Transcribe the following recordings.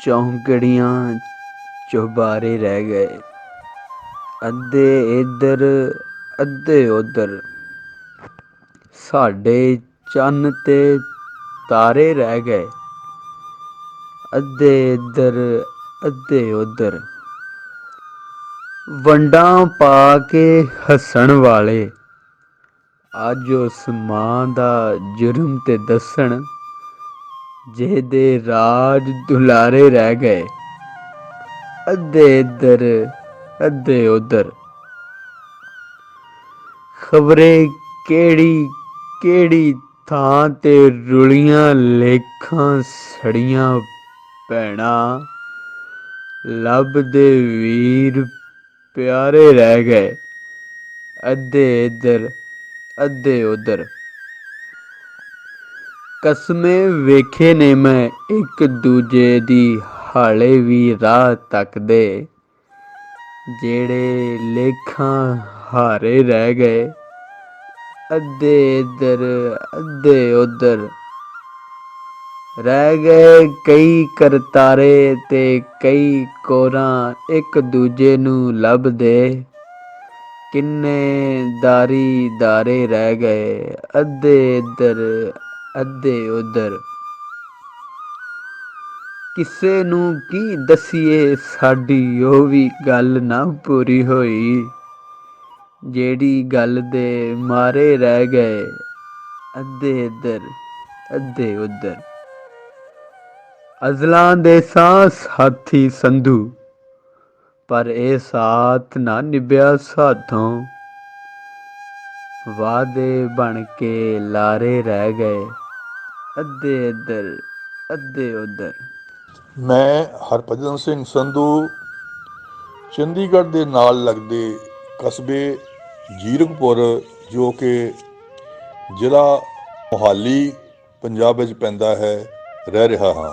ਚੌਂਕੜੀਆਂ ਚੁਬਾਰੇ ਰਹਿ ਗਏ। ਅੱਧੇ ਇੱਧਰ ਅੱਧੇ ਉੱਧਰ। ਸਾਡੇ ਚੰਨ ਤੇ ਤਾਰੇ ਰਹਿ ਗਏ। ਅੱਧੇ ਇੱਧਰ ਅੱਧੇ ਉੱਧਰ। ਵੰਡਾਂ ਪਾ ਕੇ ਹੱਸਣ ਵਾਲੇ ਅੱਜ ਉਸ ਮਾਂ ਦਾ ਜੁਰਮ ਤੇ ਦੱਸਣ ਜਿਹਦੇ ਰਾਜ ਦੁਲਾਰੇ ਰਹਿ ਗਏ। ਅੱਧੇ ਇੱਧਰ ਅੱਧੇ ਉੱਧਰ। ਖ਼ਬਰੇ ਕਿਹੜੀ ਕਿਹੜੀ ਥਾਂ ਤੇ ਰੁਲੀਆਂ ਲੇਖਾਂ ਸੜੀਆਂ ਭੈਣਾਂ ਲੱਭਦੇ ਵੀਰ ਪਿਆਰੇ ਰਹਿ ਗਏ। ਅੱਧੇ ਇੱਧਰ ਅੱਧੇ ਉੱਧਰ। ਕਸਮੇ ਵੇਖੇ ਨੇ ਮੈਂ ਇੱਕ ਦੂਜੇ ਦੀ ਹਾਲੇ ਵੀ ਰਾਹ ਤੱਕਦੇ ਜਿਹੜੇ ਲੇਖਾਂ ਹਾਰੇ ਰਹਿ ਗਏ। ਅੱਧੇ ਇੱਧਰ ਅੱਧੇ ਉੱਧਰ। ਰਹਿ ਗਏ ਕਈ ਕਰਤਾਰੇ ਤੇ ਕਈ ਕੋਰਾਂ ਇੱਕ ਦੂਜੇ ਨੂੰ ਲੱਭਦੇ। ਕਿੰਨੇ ਦਾਰੀ ਦਾਰੇ ਰਹਿ ਗਏ। ਅੱਧੇ ਇੱਧਰ ਅੱਧੇ ਉੱਧਰ। ਕਿਸੇ ਨੂੰ ਕੀ ਦੱਸੀਏ ਸਾਡੀ ਉਹ ਵੀ ਗੱਲ ਨਾ ਪੂਰੀ ਹੋਈ ਜਿਹੜੀ ਗੱਲ ਦੇ ਮਾਰੇ ਰਹਿ ਗਏ। ਅੱਧੇ ਇੱਧਰ ਅੱਧੇ ਉੱਧਰ। ਅਜ਼ਲਾਂ ਦੇ ਸਾਂ ਸਾਥੀ ਸੰਧੂ ਪਰ ਇਹ ਸਾਥ ਨਾ ਨਿਭਿਆ ਸਾਥੋਂ। ਵਾਅਦੇ ਬਣ ਕੇ ਲਾਰੇ ਰਹਿ ਗਏ। ਅੱਧੇ ਇੱਧਰ ਅੱਧੇ ਉੱਧਰ। ਮੈਂ ਹਰਭਜਨ ਸਿੰਘ ਸੰਧੂ ਚੰਡੀਗੜ੍ਹ ਦੇ ਨਾਲ ਲੱਗਦੇ ਕਸਬੇ ਜੀਰਕਪੁਰ ਜੋ ਕਿ ਜ਼ਿਲ੍ਹਾ ਮੋਹਾਲੀ ਪੰਜਾਬ ਵਿੱਚ ਪੈਂਦਾ ਹੈ ਰਹਿ ਰਿਹਾ ਹਾਂ।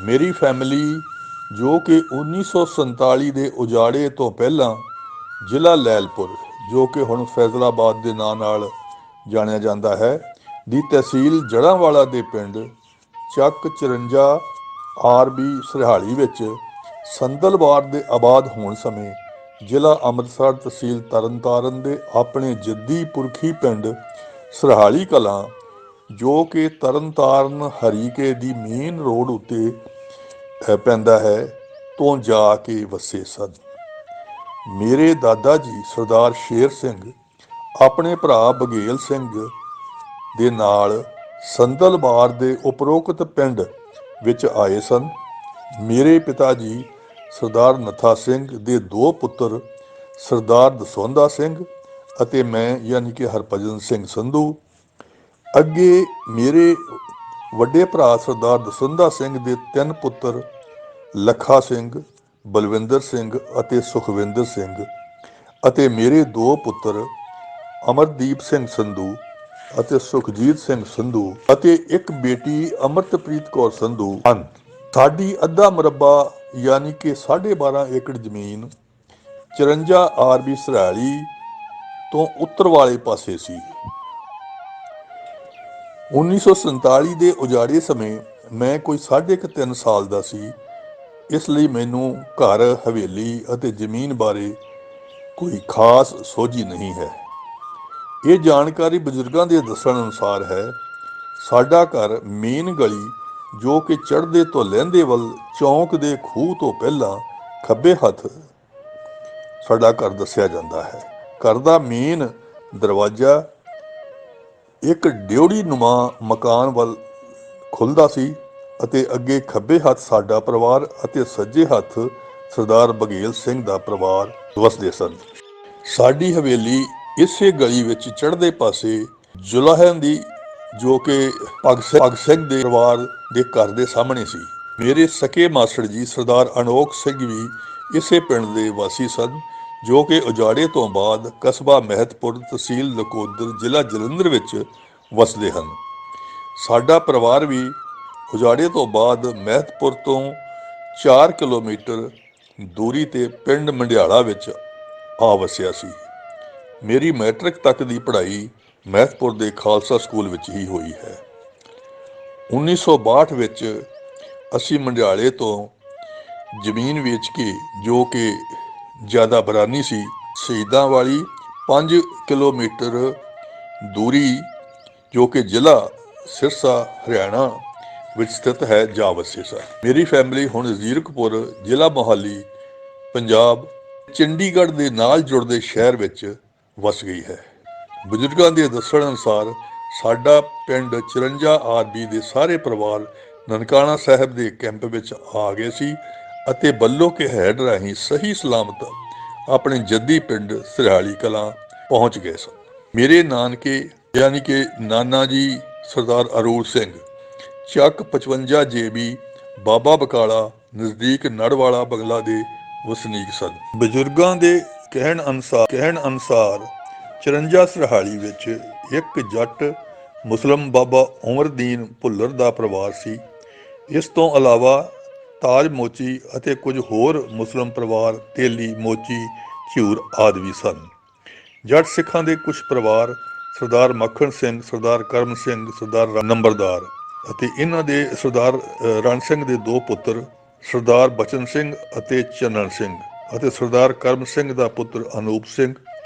ਮੇਰੀ ਫੈਮਿਲੀ ਜੋ ਕਿ 1947 ਦੇ ਉਜਾੜੇ ਤੋਂ ਪਹਿਲਾਂ ਜ਼ਿਲ੍ਹਾ ਲੈਲਪੁਰ ਜੋ ਕਿ ਹੁਣ ਫੈਜ਼ਲਾਬਾਦ ਦੇ ਨਾਂ ਨਾਲ ਜਾਣਿਆ ਜਾਂਦਾ ਹੈ ਦੀ ਤਹਿਸੀਲ ਜੜ੍ਹਾਂਵਾਲਾ ਦੇ ਪਿੰਡ ਚੱਕ 54 ਆਰਬੀ ਸਰਹਾਲੀ ਵਿੱਚ ਸੰਦਲਬਾਰ ਦੇ ਆਬਾਦ ਹੋਣ ਸਮੇਂ ਜ਼ਿਲ੍ਹਾ ਅੰਮ੍ਰਿਤਸਰ ਤਹਿਸੀਲ ਤਰਨਤਾਰਨ ਦੇ ਆਪਣੇ ਜੱਦੀ ਪੁਰਖੀ ਪਿੰਡ ਸਰਹਾਲੀ ਕਲਾਂ ਜੋ ਕਿ ਤਰਨਤਾਰਨ ਹਰੀਕੇ ਦੀ ਮੇਨ ਰੋਡ ਉੱਤੇ ਪੈਂਦਾ ਹੈ ਤੋਂ ਜਾ ਕੇ ਵਸੇ ਸਨ। ਮੇਰੇ ਦਾਦਾ ਜੀ ਸਰਦਾਰ ਸ਼ੇਰ ਸਿੰਘ ਆਪਣੇ ਭਰਾ ਬਘੇਲ ਸਿੰਘ ਦੇ ਨਾਲ ਸੰਦਲਬਾਰ ਦੇ ਉਪਰੋਕਤ ਪਿੰਡ ਵਿੱਚ ਆਏ ਸਨ। ਮੇਰੇ ਪਿਤਾ ਜੀ ਸਰਦਾਰ ਨੱਥਾ ਸਿੰਘ ਦੇ ਦੋ ਪੁੱਤਰ ਸਰਦਾਰ ਦਸੌਂਧਾ ਸਿੰਘ ਅਤੇ ਮੈਂ ਯਾਨੀ ਕਿ ਹਰਭਜਨ ਸਿੰਘ ਸੰਧੂ। ਅੱਗੇ ਮੇਰੇ ਵੱਡੇ ਭਰਾ ਸਰਦਾਰ ਦਸੌਂਧਾ ਸਿੰਘ ਦੇ ਤਿੰਨ ਪੁੱਤਰ ਲੱਖਾ ਸਿੰਘ, ਬਲਵਿੰਦਰ ਸਿੰਘ ਅਤੇ ਸੁਖਵਿੰਦਰ ਸਿੰਘ ਅਤੇ ਮੇਰੇ ਦੋ ਪੁੱਤਰ ਅਮਰਦੀਪ ਸਿੰਘ ਸੰਧੂ ਅਤੇ ਸੁਖਜੀਤ ਸਿੰਘ ਸੰਧੂ ਅਤੇ ਇੱਕ ਬੇਟੀ ਅਮਰਤਪ੍ਰੀਤ ਕੌਰ ਸੰਧੂ ਹਨ। ਸਾਡੀ ਅੱਧਾ ਮੁਰੱਬਾ ਯਾਨੀ ਕਿ 12.5 ਏਕੜ ਜ਼ਮੀਨ 54 ਆਰਬੀ ਸਰਹਾਲੀ ਤੋਂ ਉੱਤਰ ਵਾਲੇ ਪਾਸੇ ਸੀ। 1947 ਦੇ ਉਜਾੜੇ ਸਮੇਂ ਮੈਂ ਕੋਈ 3.5 ਸਾਲ ਦਾ ਸੀ। ਇਸ ਲਈ ਮੈਨੂੰ ਘਰ ਹਵੇਲੀ ਅਤੇ ਜ਼ਮੀਨ ਬਾਰੇ ਕੋਈ ਖਾਸ ਸੋਝੀ ਨਹੀਂ ਹੈ। ਇਹ ਜਾਣਕਾਰੀ ਬਜ਼ੁਰਗਾਂ ਦੇ ਦੱਸਣ ਅਨੁਸਾਰ ਹੈ। ਸਾਡਾ ਘਰ ਮੇਨ ਗਲੀ ਜੋ ਕਿ ਚੜ੍ਹਦੇ ਤੋਂ ਲਹਿੰਦੇ ਵੱਲ ਚੌਂਕ ਦੇ ਖੂਹ ਤੋਂ ਪਹਿਲਾਂ ਖੱਬੇ ਹੱਥ ਸਾਡਾ ਘਰ ਦੱਸਿਆ ਜਾਂਦਾ ਹੈ। ਘਰ ਦਾ ਮੇਨ ਦਰਵਾਜ਼ਾ ਇੱਕ ਡਿਉੜੀ ਨੁਮਾ ਮਕਾਨ ਵੱਲ ਖੁੱਲ੍ਹਦਾ ਸੀ ਅਤੇ ਅੱਗੇ ਖੱਬੇ ਹੱਥ ਸਾਡਾ ਪਰਿਵਾਰ ਅਤੇ ਸੱਜੇ ਹੱਥ ਸਰਦਾਰ ਬਘੇਲ ਸਿੰਘ ਦਾ ਪਰਿਵਾਰ ਵਸਦੇ ਸਨ। ਸਾਡੀ ਹਵੇਲੀ ਇਸੇ ਗਲੀ ਵਿੱਚ ਚੜ੍ਹਦੇ ਪਾਸੇ ਜੁਲਾਹਿਆਂ ਦੀ ਜੋ ਕਿ ਭਗਤ ਸਿੰਘ ਦੇ ਪਰਿਵਾਰ ਦੇ ਘਰ ਦੇ ਸਾਹਮਣੇ ਸੀ। ਮੇਰੇ ਸਕੇ ਮਾਸੜ ਜੀ ਸਰਦਾਰ ਅਨੋਖ ਸਿੰਘ ਵੀ ਇਸੇ ਪਿੰਡ ਦੇ ਵਾਸੀ ਸਨ ਜੋ ਕਿ ਉਜਾੜੇ ਤੋਂ ਬਾਅਦ ਕਸਬਾ ਮਹਿਤਪੁਰ ਤਹਿਸੀਲ ਨਕੋਦਰ ਜ਼ਿਲ੍ਹਾ ਜਲੰਧਰ ਵਿੱਚ ਵਸਦੇ ਹਨ। ਸਾਡਾ ਪਰਿਵਾਰ ਵੀ ਉਜਾੜੇ ਤੋਂ ਬਾਅਦ ਮਹਿਤਪੁਰ ਤੋਂ 4 ਕਿਲੋਮੀਟਰ ਦੂਰੀ ਤੇ ਪਿੰਡ ਮੰਡਿਆਲਾ ਵਿੱਚ ਆ ਵਸਿਆ ਸੀ। ਮੇਰੀ ਮੈਟ੍ਰਿਕ ਤੱਕ ਦੀ ਪੜ੍ਹਾਈ ਮਹਿਤਪੁਰ ਦੇ ਖਾਲਸਾ ਸਕੂਲ ਵਿੱਚ ਹੀ ਹੋਈ ਹੈ। 1962 ਵਿੱਚ ਅਸੀਂ ਮੰਡਿਆਲੇ ਤੋਂ ਜ਼ਮੀਨ ਵੇਚ ਕੇ, ਜੋ ਕਿ ਜ਼ਿਆਦਾ ਬਰਾਨੀ ਸੀ, ਸ਼ਹੀਦਾਂ ਵਾਲੀ 5 ਕਿਲੋਮੀਟਰ ਦੂਰੀ, ਜੋ ਕਿ ਜ਼ਿਲ੍ਹਾ ਸਿਰਸਾ ਹਰਿਆਣਾ ਵਿੱਚ ਸਥਿਤ ਹੈ, ਜਾ ਵਸੇ ਸਨ। ਮੇਰੀ ਫੈਮਿਲੀ ਹੁਣ ਜ਼ੀਰਕਪੁਰ, ਜ਼ਿਲ੍ਹਾ ਮੋਹਾਲੀ, ਪੰਜਾਬ, ਚੰਡੀਗੜ੍ਹ ਦੇ ਨਾਲ ਜੁੜਦੇ ਸ਼ਹਿਰ ਵਿੱਚ ਵਸ ਗਈ ਹੈ। ਬਜ਼ੁਰਗਾਂ ਦੇ ਦੱਸਣ ਅਨੁਸਾਰ ਸਾਡਾ ਪਿੰਡ 54 ਆਰਬੀ ਦੇ ਸਾਰੇ ਪਰਿਵਾਰ ਨਨਕਾਣਾ ਸਾਹਿਬ ਦੇ ਕੈਂਪ ਵਿੱਚ ਆ ਗਏ ਸੀ ਅਤੇ ਬੱਲੋ ਕੇ ਹੈਡ ਰਾਹੀਂ ਸਹੀ ਸਲਾਮਤ ਆਪਣੇ ਜੱਦੀ ਪਿੰਡ ਸਰਿਆਲੀ ਕਲਾਂ ਪਹੁੰਚ ਗਏ ਸਨ। ਮੇਰੇ ਨਾਨਕੇ ਯਾਨੀ ਕਿ ਨਾਨਾ ਜੀ ਸਰਦਾਰ ਅਰੂਲ ਸਿੰਘ ਚੱਕ 55 ਜੇਬੀ, ਬਾਬਾ ਬਕਾਲਾ ਨਜ਼ਦੀਕ ਨੜਵਾਲਾ ਬੰਗਲਾ ਦੇ ਵਸਨੀਕ ਸਨ। ਬਜ਼ੁਰਗਾਂ ਦੇ ਕਹਿਣ ਅਨੁਸਾਰ 54 ਸਰਹਾਲੀ ਵਿੱਚ ਇੱਕ ਜੱਟ ਮੁਸਲਮ ਬਾਬਾ ਉਮਰਦੀਨ ਭੁੱਲਰ ਦਾ ਪਰਿਵਾਰ ਸੀ। ਇਸ ਤੋਂ ਇਲਾਵਾ ਤਾਜ ਮੋਚੀ ਅਤੇ ਕੁਝ ਹੋਰ ਮੁਸਲਮ ਪਰਿਵਾਰ ਤੇਲੀ, ਮੋਚੀ, ਝਿਊਰ ਆਦਿ ਵੀ ਸਨ। ਜੱਟ ਸਿੱਖਾਂ ਦੇ ਕੁਝ ਪਰਿਵਾਰ ਸਰਦਾਰ ਮੱਖਣ ਸਿੰਘ, ਸਰਦਾਰ ਕਰਮ ਸਿੰਘ, ਸਰਦਾਰ ਨੰਬਰਦਾਰ ਅਤੇ ਇਹਨਾਂ ਦੇ ਸਰਦਾਰ ਰਣ ਸਿੰਘ ਦੇ 2 ਪੁੱਤਰ ਸਰਦਾਰ ਬਚਨ ਸਿੰਘ ਅਤੇ ਚੰਨਣ ਸਿੰਘ ਅਤੇ ਸਰਦਾਰ ਕਰਮ ਸਿੰਘ ਦਾ ਪੁੱਤਰ ਅਨੂਪ ਸਿੰਘ,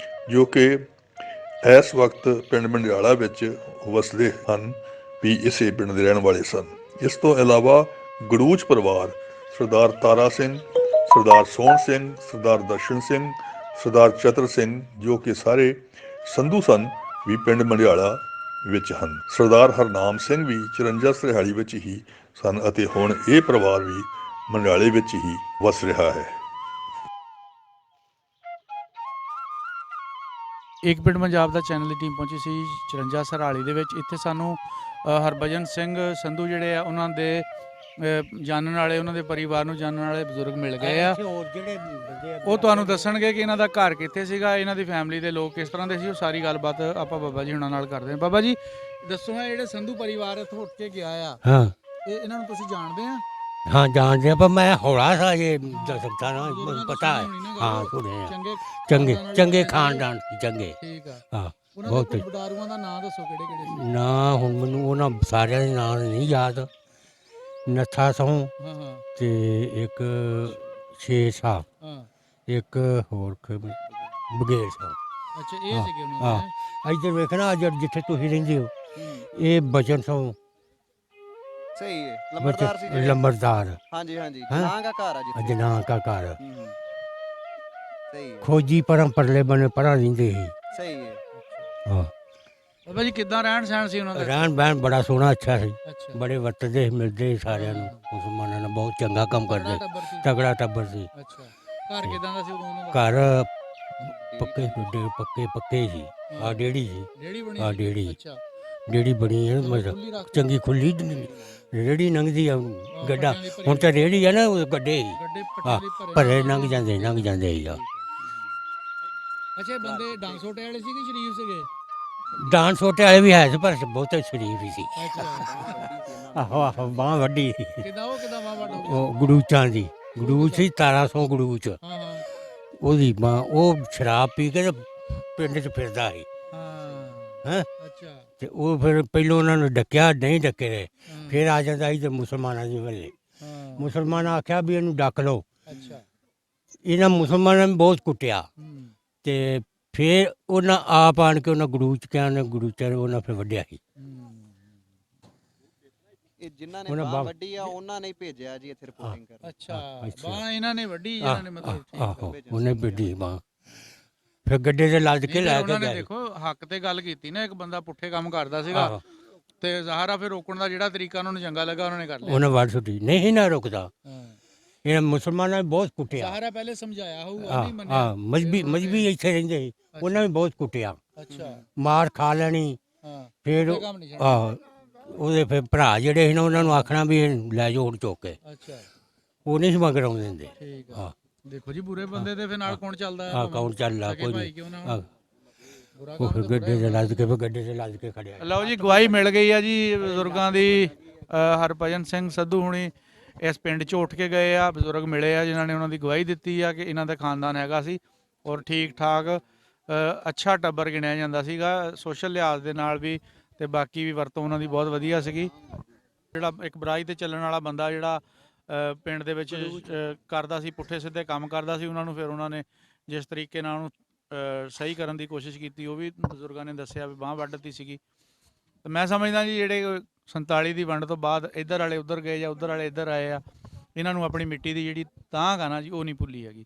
ਜੋ ਕਿ ਇਸ ਵਕਤ ਪਿੰਡ ਮੰਡਿਆਲਾ ਵਿੱਚ ਵਸਦੇ ਹਨ, ਵੀ ਇਸੇ ਪਿੰਡ ਦੇ ਰਹਿਣ ਵਾਲੇ ਸਨ। ਇਸ ਤੋਂ ਇਲਾਵਾ ਗੜੂਚ ਪਰਿਵਾਰ ਸਰਦਾਰ ਤਾਰਾ ਸਿੰਘ, ਸਰਦਾਰ ਸੋਹਣ ਸਿੰਘ, ਸਰਦਾਰ ਦਰਸ਼ਨ ਸਿੰਘ, ਸਰਦਾਰ ਚਤਰ ਸਿੰਘ, ਜੋ ਕਿ ਸਾਰੇ ਸੰਧੂ ਸਨ, ਵੀ ਪਿੰਡ ਮੰਡਿਆਲਾ ਵਿੱਚ ਹਨ। ਸਰਦਾਰ ਹਰਨਾਮ ਸਿੰਘ ਵੀ 54 ਸਰਹਾਲੀ ਵਿੱਚ ਹੀ ਸਨ ਅਤੇ ਹੁਣ ਇਹ ਪਰਿਵਾਰ ਵੀ ਮੰਡਿਆਲੇ ਵਿੱਚ ਹੀ ਵਸ ਰਿਹਾ ਹੈ। ਇੱਕ ਪਿੰਡ ਪੰਜਾਬ ਦਾ ਚੈਨਲ ਦੀ ਟੀਮ ਪਹੁੰਚੀ ਸੀ 54 ਸਰਹਾਲੀ ਦੇ ਵਿੱਚ। ਇੱਥੇ ਸਾਨੂੰ ਹਰਭਜਨ ਸਿੰਘ ਸੰਧੂ ਜਿਹੜੇ ਆ ਉਹਨਾਂ ਦੇ ਜਾਣਨ ਵਾਲੇ, ਉਹਨਾਂ ਦੇ ਪਰਿਵਾਰ ਨੂੰ ਜਾਣਨ ਵਾਲੇ ਬਜ਼ੁਰਗ ਮਿਲ ਗਏ ਆ। ਉਹ ਤੁਹਾਨੂੰ ਦੱਸਣਗੇ ਕਿ ਇਹਨਾਂ ਦਾ ਘਰ ਕਿੱਥੇ ਸੀਗਾ, ਇਹਨਾਂ ਦੀ ਫੈਮਿਲੀ ਦੇ ਲੋਕ ਕਿਸ ਤਰ੍ਹਾਂ ਦੇ ਸੀ। ਉਹ ਸਾਰੀ ਗੱਲਬਾਤ ਆਪਾਂ ਬਾਬਾ ਜੀ ਹੁਣਾਂ ਨਾਲ ਕਰਦੇ ਹਾਂ। ਬਾਬਾ ਜੀ ਦੱਸੋ, ਇਹ ਜਿਹੜੇ ਸੰਧੂ ਪਰਿਵਾਰ ਇੱਥੋਂ ਉੱਠ ਕੇ ਗਿਆ ਆ, ਹਾਂ ਇਹਨਾਂ ਨੂੰ ਤੁਸੀਂ ਜਾਣਦੇ ਆ? ਹਾਂ ਜਾਣਦੇ ਆ, ਪਰ ਮੈਂ ਹੌਲਾ ਸਾ ਇਹ ਦੱਸ ਸਕਦਾ ਨਾ, ਮੈਨੂੰ ਪਤਾ ਹੈ। ਹਾਂ ਸੁਣੇ ਆ, ਚੰਗੇ ਖਾਨਦਾਨ ਸੀ, ਚੰਗੇ। ਠੀਕ ਆ। ਹਾਂ ਬਹੁਤ ਬਟਾਰੂਆਂ ਦਾ ਨਾਮ ਦੱਸੋ, ਕਿਹੜੇ ਕਿਹੜੇ ਸੀ? ਨਾ ਹੁਣ ਮੈਨੂੰ ਉਹਨਾਂ ਸਾਰਿਆਂ ਦੇ ਨਾਂ ਨਹੀਂ ਯਾਦ। ਨੱਥਾ ਸਹੁੰ ਤੇ ਇੱਕ ਸ਼ੇਰ ਸਾਹਿਬ, ਇੱਕ ਹੋਰ ਬਗੇਰ ਸਾਹਿਬ। ਅੱਛਾ, ਇਹ ਸੀਗੇ ਉਹਨਾਂ ਦੇ। ਹਾਂ ਇੱਧਰ ਵੇਖਣਾ ਜਿੱਥੇ ਤੁਸੀਂ ਰਹਿੰਦੇ ਹੋ, ਇਹ ਬਚਨ ਸਹੁੰ ਸਹੀ ਹੈ, ਲੰਬਰਦਾਰ ਸੀ। ਲੰਬਰਦਾਰ, ਹਾਂਜੀ ਹਾਂਜੀ, ਜਨਾਹ ਦਾ ਘਰ ਆ ਜਿੱਥੇ। ਜਨਾਹ ਦਾ ਘਰ ਸਹੀ ਹੈ। ਖੋਜੀ ਪਰਲੇ ਬਣੇ ਪਰਾਂ ਰਹਿੰਦੇ ਸੀ। ਸਹੀ ਹੈ। ਹਾਂ ਬਾਬਾ ਜੀ ਕਿੱਦਾਂ ਰਹਿਣ ਸਹਿਣ ਸੀ ਉਹਨਾਂ ਦਾ? ਰਹਿਣ ਬਹਿਣ ਬੜਾ ਸੋਹਣਾ, ਅੱਛਾ ਸੀ। ਅੱਛਾ, ਬੜੇ ਵਰਤਦੇ ਮਿਲਦੇ ਸਾਰਿਆਂ ਨੂੰ, ਮੁਸਲਮਾਨਾਂ ਨਾਲ ਬਹੁਤ ਚੰਗਾ ਕੰਮ ਕਰਦੇ, ਤਗੜਾ ਟੱਬਰ ਸੀ। ਅੱਛਾ, ਘਰ ਕਿਦਾਂ ਦਾ ਸੀ ਉਦੋਂ ਉਹਨਾਂ ਦਾ? ਘਰ ਪੱਕੇ ਸੀ। ਆ ਡੇੜੀ ਸੀ, ਡੇੜੀ ਬਣੀ? ਆ ਡੇੜੀ, ਅੱਛਾ, ਡੇੜੀ ਬਣੀ ਹੈ, ਮਤਲਬ ਚੰਗੀ ਖੁੱਲੀ ਰੇੜੀ ਲੰਘਦੀ ਆ ਗੱਡਾ। ਹੁਣ ਤਾਂ ਰੇੜੀ ਆ ਨਾ, ਉਹ ਗੱਡੇ ਗੱਡੇ ਹਾਂ ਭਰੇ ਲੰਘ ਜਾਂਦੇ ਹੀ ਆ। ਅੱਛਾ, ਬੰਦੇ ਡਾਂਗ ਸੋਟੇ ਵਾਲੇ ਸੀ ਕਿ ਸ਼ਰੀਫ ਸੀਗੇ? ਡਾਂਸ ਛੋਟੇ ਵਾਲੇ ਵੀ ਹੈ ਸੀ, ਪਰ ਬਹੁਤੇ ਸ਼ਰੀਫ ਹੀ ਸੀ। ਅੱਛਾ, ਆਹੋ ਬਾਂਹ ਵੱਡੀ ਕਿਦਾਂ ਬਾਹ ਵੱਢ ਹੋ ਗਈ? ਉਹ ਗੜੂਚਾਂ ਦੀ, ਗੜੂਚ ਸੀ 1300 ਗੜੂਚ। ਹਾਂ ਹਾਂ, ਉਹਦੀ ਬਾਂਹ, ਉਹ ਸ਼ਰਾਬ ਪੀ ਕੇ ਪਿੰਡ 'ਚ ਫਿਰਦਾ ਸੀ। ਹਾਂ ਅੱਛਾ, ਤੇ ਉਹ ਫਿਰ ਪਹਿਲੋਂ ਉਹਨਾਂ ਨੂੰ ਡੱਕਿਆ, ਨਹੀਂ ਡੱਕੇ ਰਹੇ, ਫਿਰ ਆ ਜਾਂਦਾ ਸੀ ਤੇ ਮੁਸਲਮਾਨਾਂ ਦੇ ਵੇਲੇ ਮੁਸਲਮਾਨਾਂ ਆਖਿਆ ਵੀ ਇਹਨੂੰ ਡੱਕ ਲਓ। ਅੱਛਾ, ਇਹਨਾਂ ਮੁਸਲਮਾਨਾਂ ਨੇ ਬਹੁਤ ਕੁੱਟਿਆ ਤੇ ਫਿਰ ਉਹਨਾਂ ਆਪ ਆਣ ਕੇ ਉਹਨਾਂ ਗੜੂਚਿਆਂ ਨੇ ਉਹਨਾਂ ਫਿਰ ਵੱਢਿਆ ਸੀ। ਇਹ ਜਿਨ੍ਹਾਂ ਨੇ ਬਾਹ ਵੱਢੀ ਆ ਉਹਨਾਂ ਨੇ ਭੇਜਿਆ ਜੀ ਇੱਥੇ ਰਿਪੋਰਟਿੰਗ ਕਰਨ। ਅੱਛਾ, ਬਾਹ ਇਹਨਾਂ ਨੇ ਵੱਢੀ, ਇਹਨਾਂ ਨੇ ਮਤਲਬ ਆਹੋ ਉਹਨੇ ਵੱਢੀ ਬਾਹ, ਫਿਰ ਗੱਡੇ ਤੇ ਲੱਦ ਕੇ ਲੈ ਕੇ ਗਏ। ਦੇਖੋ ਹੱਕ ਤੇ ਗੱਲ ਕੀਤੀ ਨਾ, ਇੱਕ ਬੰਦਾ ਪੁੱਠੇ ਕੰਮ ਕਰਦਾ ਸੀਗਾ ਤੇ ਜ਼ਾਹਰਾ ਫਿਰ ਰੋਕਣ ਦਾ ਜਿਹੜਾ ਤਰੀਕਾ ਉਹਨਾਂ ਨੂੰ ਚੰਗਾ ਲੱਗਾ ਉਹਨਾਂ ਨੇ ਕਰ ਲਿਆ। ਉਹਨੇ ਵੱਢ ਸੁੱਟੀ, ਨਹੀਂ ਨਾ ਰੁਕਦਾ। ਇਹ ਮੁਸਲਮਾਨਾਂ ਨੇ ਬਹੁਤ ਕੁੱਟਿਆ। ਜ਼ਾਹਰਾ ਪਹਿਲੇ ਸਮਝਾਇਆ ਹੋਊਗਾ, ਨਹੀਂ ਮੰਨਿਆ। ਹਾਂ ਮਜਬੀ ਇੱਥੇ ਰਹਿੰਦੇ ਸੀ, ਉਹਨਾਂ ਨੇ ਬਹੁਤ ਕੁੱਟਿਆ। ਅੱਛਾ, ਮਾਰ ਖਾ ਲੈਣੀ। ਫਿਰ ਉਹਦੇ ਫਿਰ ਭਰਾ ਜਿਹੜੇ ਸੀ ਨਾ, ਉਹਨਾਂ ਨੂੰ ਆਖਣਾ ਵੀ ਲੈ ਜਾਓ ਹੁਣ ਚੁੱਕ ਕੇ। ਅੱਛਾ, ਉਹ ਨਹੀਂ ਸੀ ਮਗਰ ਆਉਣ ਦਿੰਦੇ। ਠੀਕ ਆ। ਦੇਖੋ ਜੀ, ਬੁਰੇ ਬੰਦੇ ਦੇ ਫਿਰ ਨਾਲ ਕੌਣ ਚੱਲਦਾ ਹੈ? ਹਾਂ ਕੌਣ ਚੱਲਦਾ, ਕੋਈ ਨਹੀਂ। ਉਹ ਫਿਰ ਗੱਡੇ ਤੇ ਲੱਦ ਕੇ ਖੜਿਆ। ਲਓ ਜੀ, ਗਵਾਹੀ ਮਿਲ ਗਈ ਆ ਜੀ ਬਜ਼ੁਰਗਾਂ ਦੀ। ਹਰਭਜਨ ਸਿੰਘ ਸੰਧੂ ਹੁਣੀ ਇਸ ਪਿੰਡ 'ਚ ਉੱਠ ਕੇ ਗਏ ਆ, ਬਜ਼ੁਰਗ ਮਿਲੇ ਆ ਜਿਨ੍ਹਾਂ ਨੇ ਉਹਨਾਂ ਦੀ ਗਵਾਹੀ ਦਿੱਤੀ ਆ ਕਿ ਇਹਨਾਂ ਦਾ ਖਾਨਦਾਨ ਹੈਗਾ ਸੀ ਔਰ ਠੀਕ ਠਾਕ ਅੱਛਾ ਟੱਬਰ ਗਿਣਿਆ ਜਾਂਦਾ ਸੀਗਾ, ਸੋਸ਼ਲ ਲਿਹਾਜ਼ ਦੇ ਨਾਲ ਵੀ ਤੇ ਬਾਕੀ ਵੀ ਵਰਤੋਂ ਉਹਨਾਂ ਦੀ ਬਹੁਤ ਵਧੀਆ ਸੀਗੀ। ਜਿਹੜਾ ਇੱਕ ਬੁਰਾਈ ਤੇ ਚੱਲਣ ਵਾਲਾ ਬੰਦਾ ਜਿਹੜਾ ਪਿੰਡ ਦੇ ਵਿੱਚ ਕਰਦਾ ਸੀ, ਪੁੱਠੇ ਸਿੱਧੇ ਕੰਮ ਕਰਦਾ ਸੀ, ਉਹਨਾਂ ਨੂੰ ਫਿਰ ਉਹਨਾਂ ਨੇ ਜਿਸ ਤਰੀਕੇ ਨਾਲ ਉਹਨੂੰ ਸਹੀ ਕਰਨ ਦੀ ਕੋਸ਼ਿਸ਼ ਕੀਤੀ ਉਹ ਵੀ ਬਜ਼ੁਰਗਾਂ ਨੇ ਦੱਸਿਆ ਵੀ ਬਾਂਹ ਵੱਢ ਦਿੱਤੀ ਸੀਗੀ। ਤੇ ਮੈਂ ਸਮਝਦਾ ਜੀ ਜਿਹੜੇ 47 ਦੀ ਵੰਡ ਤੋਂ ਬਾਅਦ ਇੱਧਰ ਵਾਲੇ ਉੱਧਰ ਗਏ ਜਾਂ ਉੱਧਰ ਵਾਲੇ ਇੱਧਰ ਆਏ ਆ, ਇਹਨਾਂ ਨੂੰ ਆਪਣੀ ਮਿੱਟੀ ਦੀ ਜਿਹੜੀ ਤਾਂਘ ਆ ਨਾ ਜੀ ਉਹ ਨਹੀਂ ਭੁੱਲੀ ਹੈਗੀ।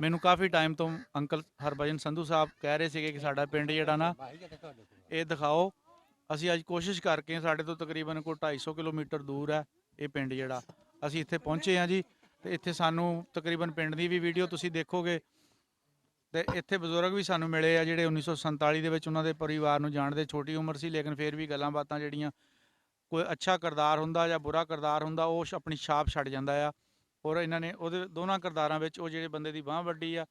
ਮੈਨੂੰ ਕਾਫੀ ਟਾਈਮ ਤੋਂ ਅੰਕਲ ਹਰਭਜਨ ਸੰਧੂ ਸਾਹਿਬ ਕਹਿ ਰਹੇ ਸੀਗੇ ਕਿ ਸਾਡਾ ਪਿੰਡ ਜਿਹੜਾ ਨਾ ਇਹ ਦਿਖਾਓ। ਅਸੀਂ ਅੱਜ ਕੋਸ਼ਿਸ਼ ਕਰਕੇ, ਸਾਡੇ ਤੋਂ ਤਕਰੀਬਨ ਕੋਈ 250 ਕਿਲੋਮੀਟਰ ਦੂਰ ਹੈ ਇਹ ਪਿੰਡ ਜਿਹੜਾ, ਅਸੀਂ ਇੱਥੇ ਪਹੁੰਚੇ ਹਾਂ ਜੀ। ਤੇ ਇੱਥੇ ਸਾਨੂੰ ਤਕਰੀਬਨ ਪਿੰਡ ਦੀ ਵੀ ਵੀਡੀਓ ਤੁਸੀਂ ਦੇਖੋਗੇ ਤੇ ਇੱਥੇ ਬਜ਼ੁਰਗ ਵੀ ਸਾਨੂੰ ਮਿਲੇ ਆ ਜਿਹੜੇ 1947 ਦੇ ਵਿੱਚ ਉਹਨਾਂ ਦੇ ਪਰਿਵਾਰ ਨੂੰ ਜਾਣਦੇ। ਛੋਟੀ ਉਮਰ ਸੀ ਲੇਕਿਨ ਫਿਰ ਵੀ ਗੱਲਾਂ ਬਾਤਾਂ ਜਿਹੜੀਆਂ, ਕੋਈ ਅੱਛਾ ਕਿਰਦਾਰ ਹੁੰਦਾ ਜਾਂ ਬੁਰਾ ਕਿਰਦਾਰ ਹੁੰਦਾ ਉਹ ਆਪਣੀ ਛਾਪ ਛੱਡ ਜਾਂਦਾ ਆ। ਔਰ ਇਹਨਾਂ ਨੇ ਉਹਦੇ ਦੋਨਾਂ ਕਿਰਦਾਰਾਂ ਵਿੱਚ ਉਹ ਜਿਹੜੇ ਬੰਦੇ ਦੀ ਬਾਂਹ ਵੱਢੀ ਆ,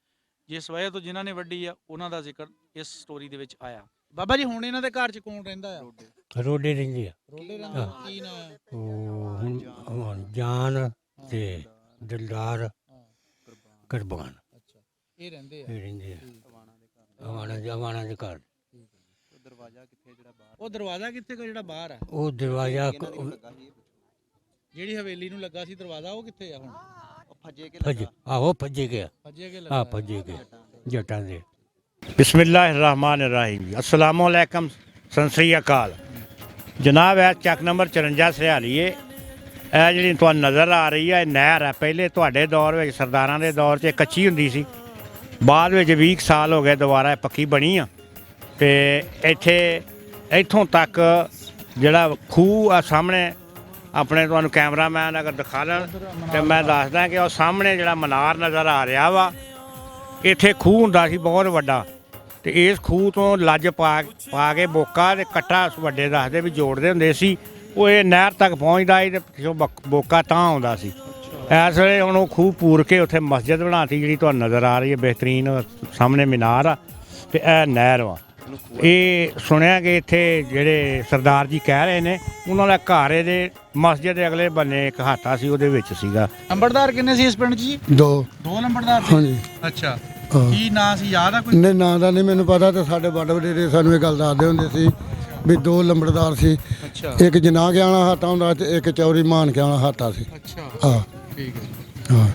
ਜਿਸ ਵਜ੍ਹਾ ਤੋਂ ਜਿਨ੍ਹਾਂ ਨੇ ਵੱਢੀ ਆ, ਉਹਨਾਂ ਦਾ ਜ਼ਿਕਰ ਇਸ ਸਟੋਰੀ ਦੇ ਵਿੱਚ ਆਇਆ। ਬਾਬਾ ਜੀ ਹੁਣ ਇਹਨਾਂ ਦੇ ਘਰ 'ਚ ਕੌਣ ਰਹਿੰਦਾ ਆ? ਰੋਡੇ ਰਹਿੰਦੇ ਆ। ਰੋਡੇ ਰਹਿੰਦਾ, ਕੀ ਨਾਂ ਆ? ਉਹ ਹੁਣ ਜਾਨ ਤੇ ਦਿਲਦਾਰ ਕੁਰਬਾਨ ਅੱਛਾ, ਇਹ ਰਹਿੰਦੇ ਆ। ਇਹ ਰਹਿੰਦੇ ਆ ਅਵਾਣਾ ਦੇ ਘਰ। ਦਰਵਾਜ਼ਾ ਕਿੱਥੇ ਜਿਹੜਾ ਬਾਹਰ? ਉਹ ਦਰਵਾਜ਼ਾ ਕਿੱਥੇ ਕੋ ਜਿਹੜਾ ਬਾਹਰ ਆ? ਉਹ ਦਰਵਾਜ਼ਾ ਜਿਹੜੀ ਹਵੇਲੀ ਨੂੰ ਲੱਗਾ ਸੀ ਦਰਵਾਜ਼ਾ ਉਹ ਕਿੱਥੇ ਆ ਹੁਣ? ਉਹ ਫੱਜੇ ਕੇ ਭੱਜ ਆਹੋ ਭੱਜੇ ਗਿਆ। ਭੱਜੇ ਕੇ ਆ ਲੱਗਾ ਭੱਜੇ ਗਿਆ ਜੱਟਾਂ ਦੇ। ਬਿਸਮਿल्लाहिर्रहमानिर्रहीम अस्सलाम वालेकुम सत श्री अकाल जनाब। है ਚੱਕ ਨੰਬਰ 54 ਸਰਿਆਲੀਏ। ਇਹ ਜਿਹੜੀ ਤੁਹਾਨੂੰ ਨਜ਼ਰ ਆ ਰਹੀ ਹੈ ਨਹਿਰ ਹੈ। ਪਹਿਲੇ ਤੁਹਾਡੇ ਦੌਰ ਵਿੱਚ ਸਰਦਾਰਾਂ ਦੇ ਦੌਰ 'ਚ ਕੱਚੀ ਹੁੰਦੀ ਸੀ, ਬਾਅਦ ਵਿੱਚ 20 ਸਾਲ ਹੋ ਗਏ ਦੁਬਾਰਾ ਇਹ ਪੱਕੀ ਬਣੀ ਆ। ਤੇ ਇੱਥੋਂ ਤੱਕ ਜਿਹੜਾ ਖੂਹ ਆ ਸਾਹਮਣੇ ਆਪਣੇ ਤੁਹਾਨੂੰ ਕੈਮਰਾਮੈਨ ਅਗਰ ਦਿਖਾ ਲੈਣ ਤੇ ਮੈਂ ਦੱਸਦਾ ਕਿ ਉਹ ਸਾਹਮਣੇ ਜਿਹੜਾ ਮਨਾਰ ਨਜ਼ਰ ਆ ਰਿਹਾ ਵਾ, ਇੱਥੇ ਖੂਹ ਹੁੰਦਾ ਸੀ ਬਹੁਤ ਵੱਡਾ। ਤੇ ਇਸ ਖੂਹ ਤੋਂ ਲੱਜ ਪਾ ਕੇ ਬੋਕਾ ਤੇ ਕੱਟਾ ਵੱਡੇ ਦੱਸਦੇ ਵੀ ਜੋੜਦੇ ਹੁੰਦੇ ਸੀ। ਉਹ ਇਹ ਨਹਿਰ ਤੱਕ ਪਹੁੰਚਦਾ ਸੀ ਤੇ ਪਿੱਛੋਂ ਬੋਕਾ ਤਾਂ ਆਉਂਦਾ ਸੀ। ਇਸ ਵੇਲੇ ਹੁਣ ਉਹ ਖੂਹ ਪੂਰ ਕੇ ਉੱਥੇ ਮਸਜਿਦ ਬਣਾਤੀ ਜਿਹੜੀ ਤੁਹਾਨੂੰ ਨਜ਼ਰ ਆ ਰਹੀ ਹੈ ਬਿਹਤਰੀਨ। ਸਾਹਮਣੇ ਮੀਨਾਰ ਆ ਤੇ ਇਹ ਨਹਿਰ ਵਾ। ਇਹ ਸੁਣਿਆ ਕਿ ਇੱਥੇ ਜਿਹੜੇ ਸਰਦਾਰ ਜੀ ਕਹਿ ਰਹੇ ਨੇ ਉਹਨਾਂ ਦਾ ਘਰ ਇਹਦੇ ਮਸਜਿਦ ਦੇ ਅਗਲੇ ਬੰਨੇ ਇੱਕ ਹਾਤਾ ਸੀ, ਉਹਦੇ ਵਿੱਚ ਸੀਗਾ। ਨੰਬਰਦਾਰ ਕਿੰਨੇ ਸੀ ਇਸ ਪਿੰਡ 'ਚ ਜੀ? ਦੋ ਨੰਬਰਦਾਰ ਸੀ? ਹਾਂਜੀ। ਅੱਛਾ, ਹਾਂ। ਕੀ ਨਾਂ ਸੀ ਯਾਦ ਆ ਕੋਈ? ਨਹੀਂ ਨਾਂ ਦਾ ਨਹੀਂ ਮੈਨੂੰ ਪਤਾ, ਤੇ ਸਾਡੇ ਵੱਡ ਵਡੇਰੇ ਸਾਨੂੰ ਇਹ ਗੱਲ ਦੱਸਦੇ ਹੁੰਦੇ ਸੀ ਵੀ ਦੋ ਲੰਬੜਦਾਰ ਸੀ, ਅੱਛਾ ਇੱਕ ਜਨਾਹ ਕੇ ਵਾਲਾ ਹਾਤਾ ਹੁੰਦਾ ਤੇ ਇੱਕ ਚੌਰੀ ਮਾਨ ਕੇ ਵਾਲਾ ਹਾਤਾ ਸੀ। ਅੱਛਾ, ਹਾਂ ਠੀਕ ਹੈ। ਹਾਂ।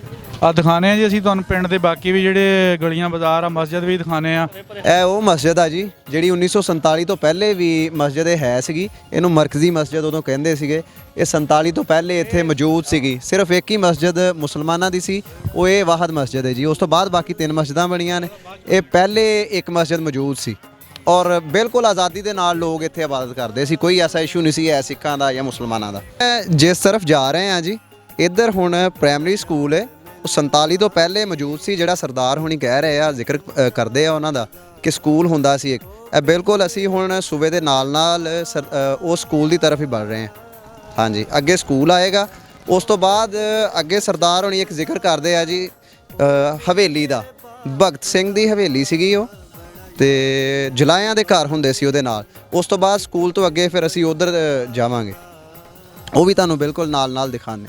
ਆ ਦਿਖਾਣੇ ਆ ਜੀ ਅਸੀਂ ਤੁਹਾਨੂੰ ਪਿੰਡ ਦੇ ਬਾਕੀ ਵੀ ਜਿਹੜੇ ਗਲੀਆਂ ਬਾਜ਼ਾਰ ਆ, ਮਸਜਿਦ ਵੀ ਦਿਖਾਣੇ ਆ। ਇਹ ਉਹ ਮਸਜਿਦ ਆ ਜੀ ਜਿਹੜੀ 1947 ਤੋਂ ਪਹਿਲੇ ਵੀ ਮਸਜਿਦ ਇਹ ਹੈ ਸੀਗੀ। ਇਹਨੂੰ ਮਰਕਜ਼ੀ ਮਸਜਿਦ ਉਦੋਂ ਕਹਿੰਦੇ ਸੀਗੇ। ਇਹ 47 ਤੋਂ ਪਹਿਲੇ ਇੱਥੇ ਮੌਜੂਦ ਸੀਗੀ। ਸਿਰਫ ਇੱਕ ਹੀ ਮਸਜਿਦ ਮੁਸਲਮਾਨਾਂ ਦੀ ਸੀ, ਉਹ ਇਹ ਵਾਹਦ ਮਸਜਿਦ ਹੈ ਜੀ। ਉਸ ਤੋਂ ਬਾਅਦ ਬਾਕੀ 3 ਮਸਜਿਦਾਂ ਬਣੀਆਂ ਨੇ। ਇਹ ਪਹਿਲੇ ਇੱਕ ਮਸਜਿਦ ਮੌਜੂਦ ਸੀ ਔਰ ਬਿਲਕੁਲ ਆਜ਼ਾਦੀ ਦੇ ਨਾਲ ਲੋਕ ਇੱਥੇ ਇਬਾਦਤ ਕਰਦੇ ਸੀ। ਕੋਈ ਐਸਾ ਇਸ਼ੂ ਨਹੀਂ ਸੀ ਹੈ ਸਿੱਖਾਂ ਦਾ ਜਾਂ ਮੁਸਲਮਾਨਾਂ ਦਾ। ਜਿਸ ਤਰਫ ਜਾ ਰਹੇ ਆ ਜੀ, ਇੱਧਰ ਹੁਣ ਪ੍ਰਾਇਮਰੀ ਸਕੂਲ ਹੈ। ਉਹ 47 ਤੋਂ ਪਹਿਲੇ ਮੌਜੂਦ ਸੀ, ਜਿਹੜਾ ਸਰਦਾਰ ਹੁਣੀ ਕਹਿ ਰਹੇ ਆ, ਜ਼ਿਕਰ ਕਰਦੇ ਆ ਉਹਨਾਂ ਦਾ ਕਿ ਸਕੂਲ ਹੁੰਦਾ ਸੀ ਇੱਕ। ਇਹ ਬਿਲਕੁਲ ਅਸੀਂ ਹੁਣ ਸੂਬੇ ਦੇ ਨਾਲ ਨਾਲ ਉਹ ਸਕੂਲ ਦੀ ਤਰਫ ਹੀ ਵੱਧ ਰਹੇ ਹਾਂ। ਹਾਂਜੀ, ਅੱਗੇ ਸਕੂਲ ਆਏਗਾ। ਉਸ ਤੋਂ ਬਾਅਦ ਅੱਗੇ ਸਰਦਾਰ ਹੁਣੀ ਇੱਕ ਜ਼ਿਕਰ ਕਰਦੇ ਆ ਜੀ ਹਵੇਲੀ ਦਾ। ਭਗਤ ਸਿੰਘ ਦੀ ਹਵੇਲੀ ਸੀਗੀ ਉਹ, ਤੇ ਜਲਾਇਆਂ ਦੇ ਘਰ ਹੁੰਦੇ ਸੀ ਉਹਦੇ ਨਾਲ। ਉਸ ਤੋਂ ਬਾਅਦ ਸਕੂਲ ਤੋਂ ਅੱਗੇ ਫਿਰ ਅਸੀਂ ਉਧਰ ਜਾਵਾਂਗੇ, ਉਹ ਵੀ ਤੁਹਾਨੂੰ ਬਿਲਕੁਲ ਨਾਲ ਨਾਲ ਦਿਖਾਣੇ।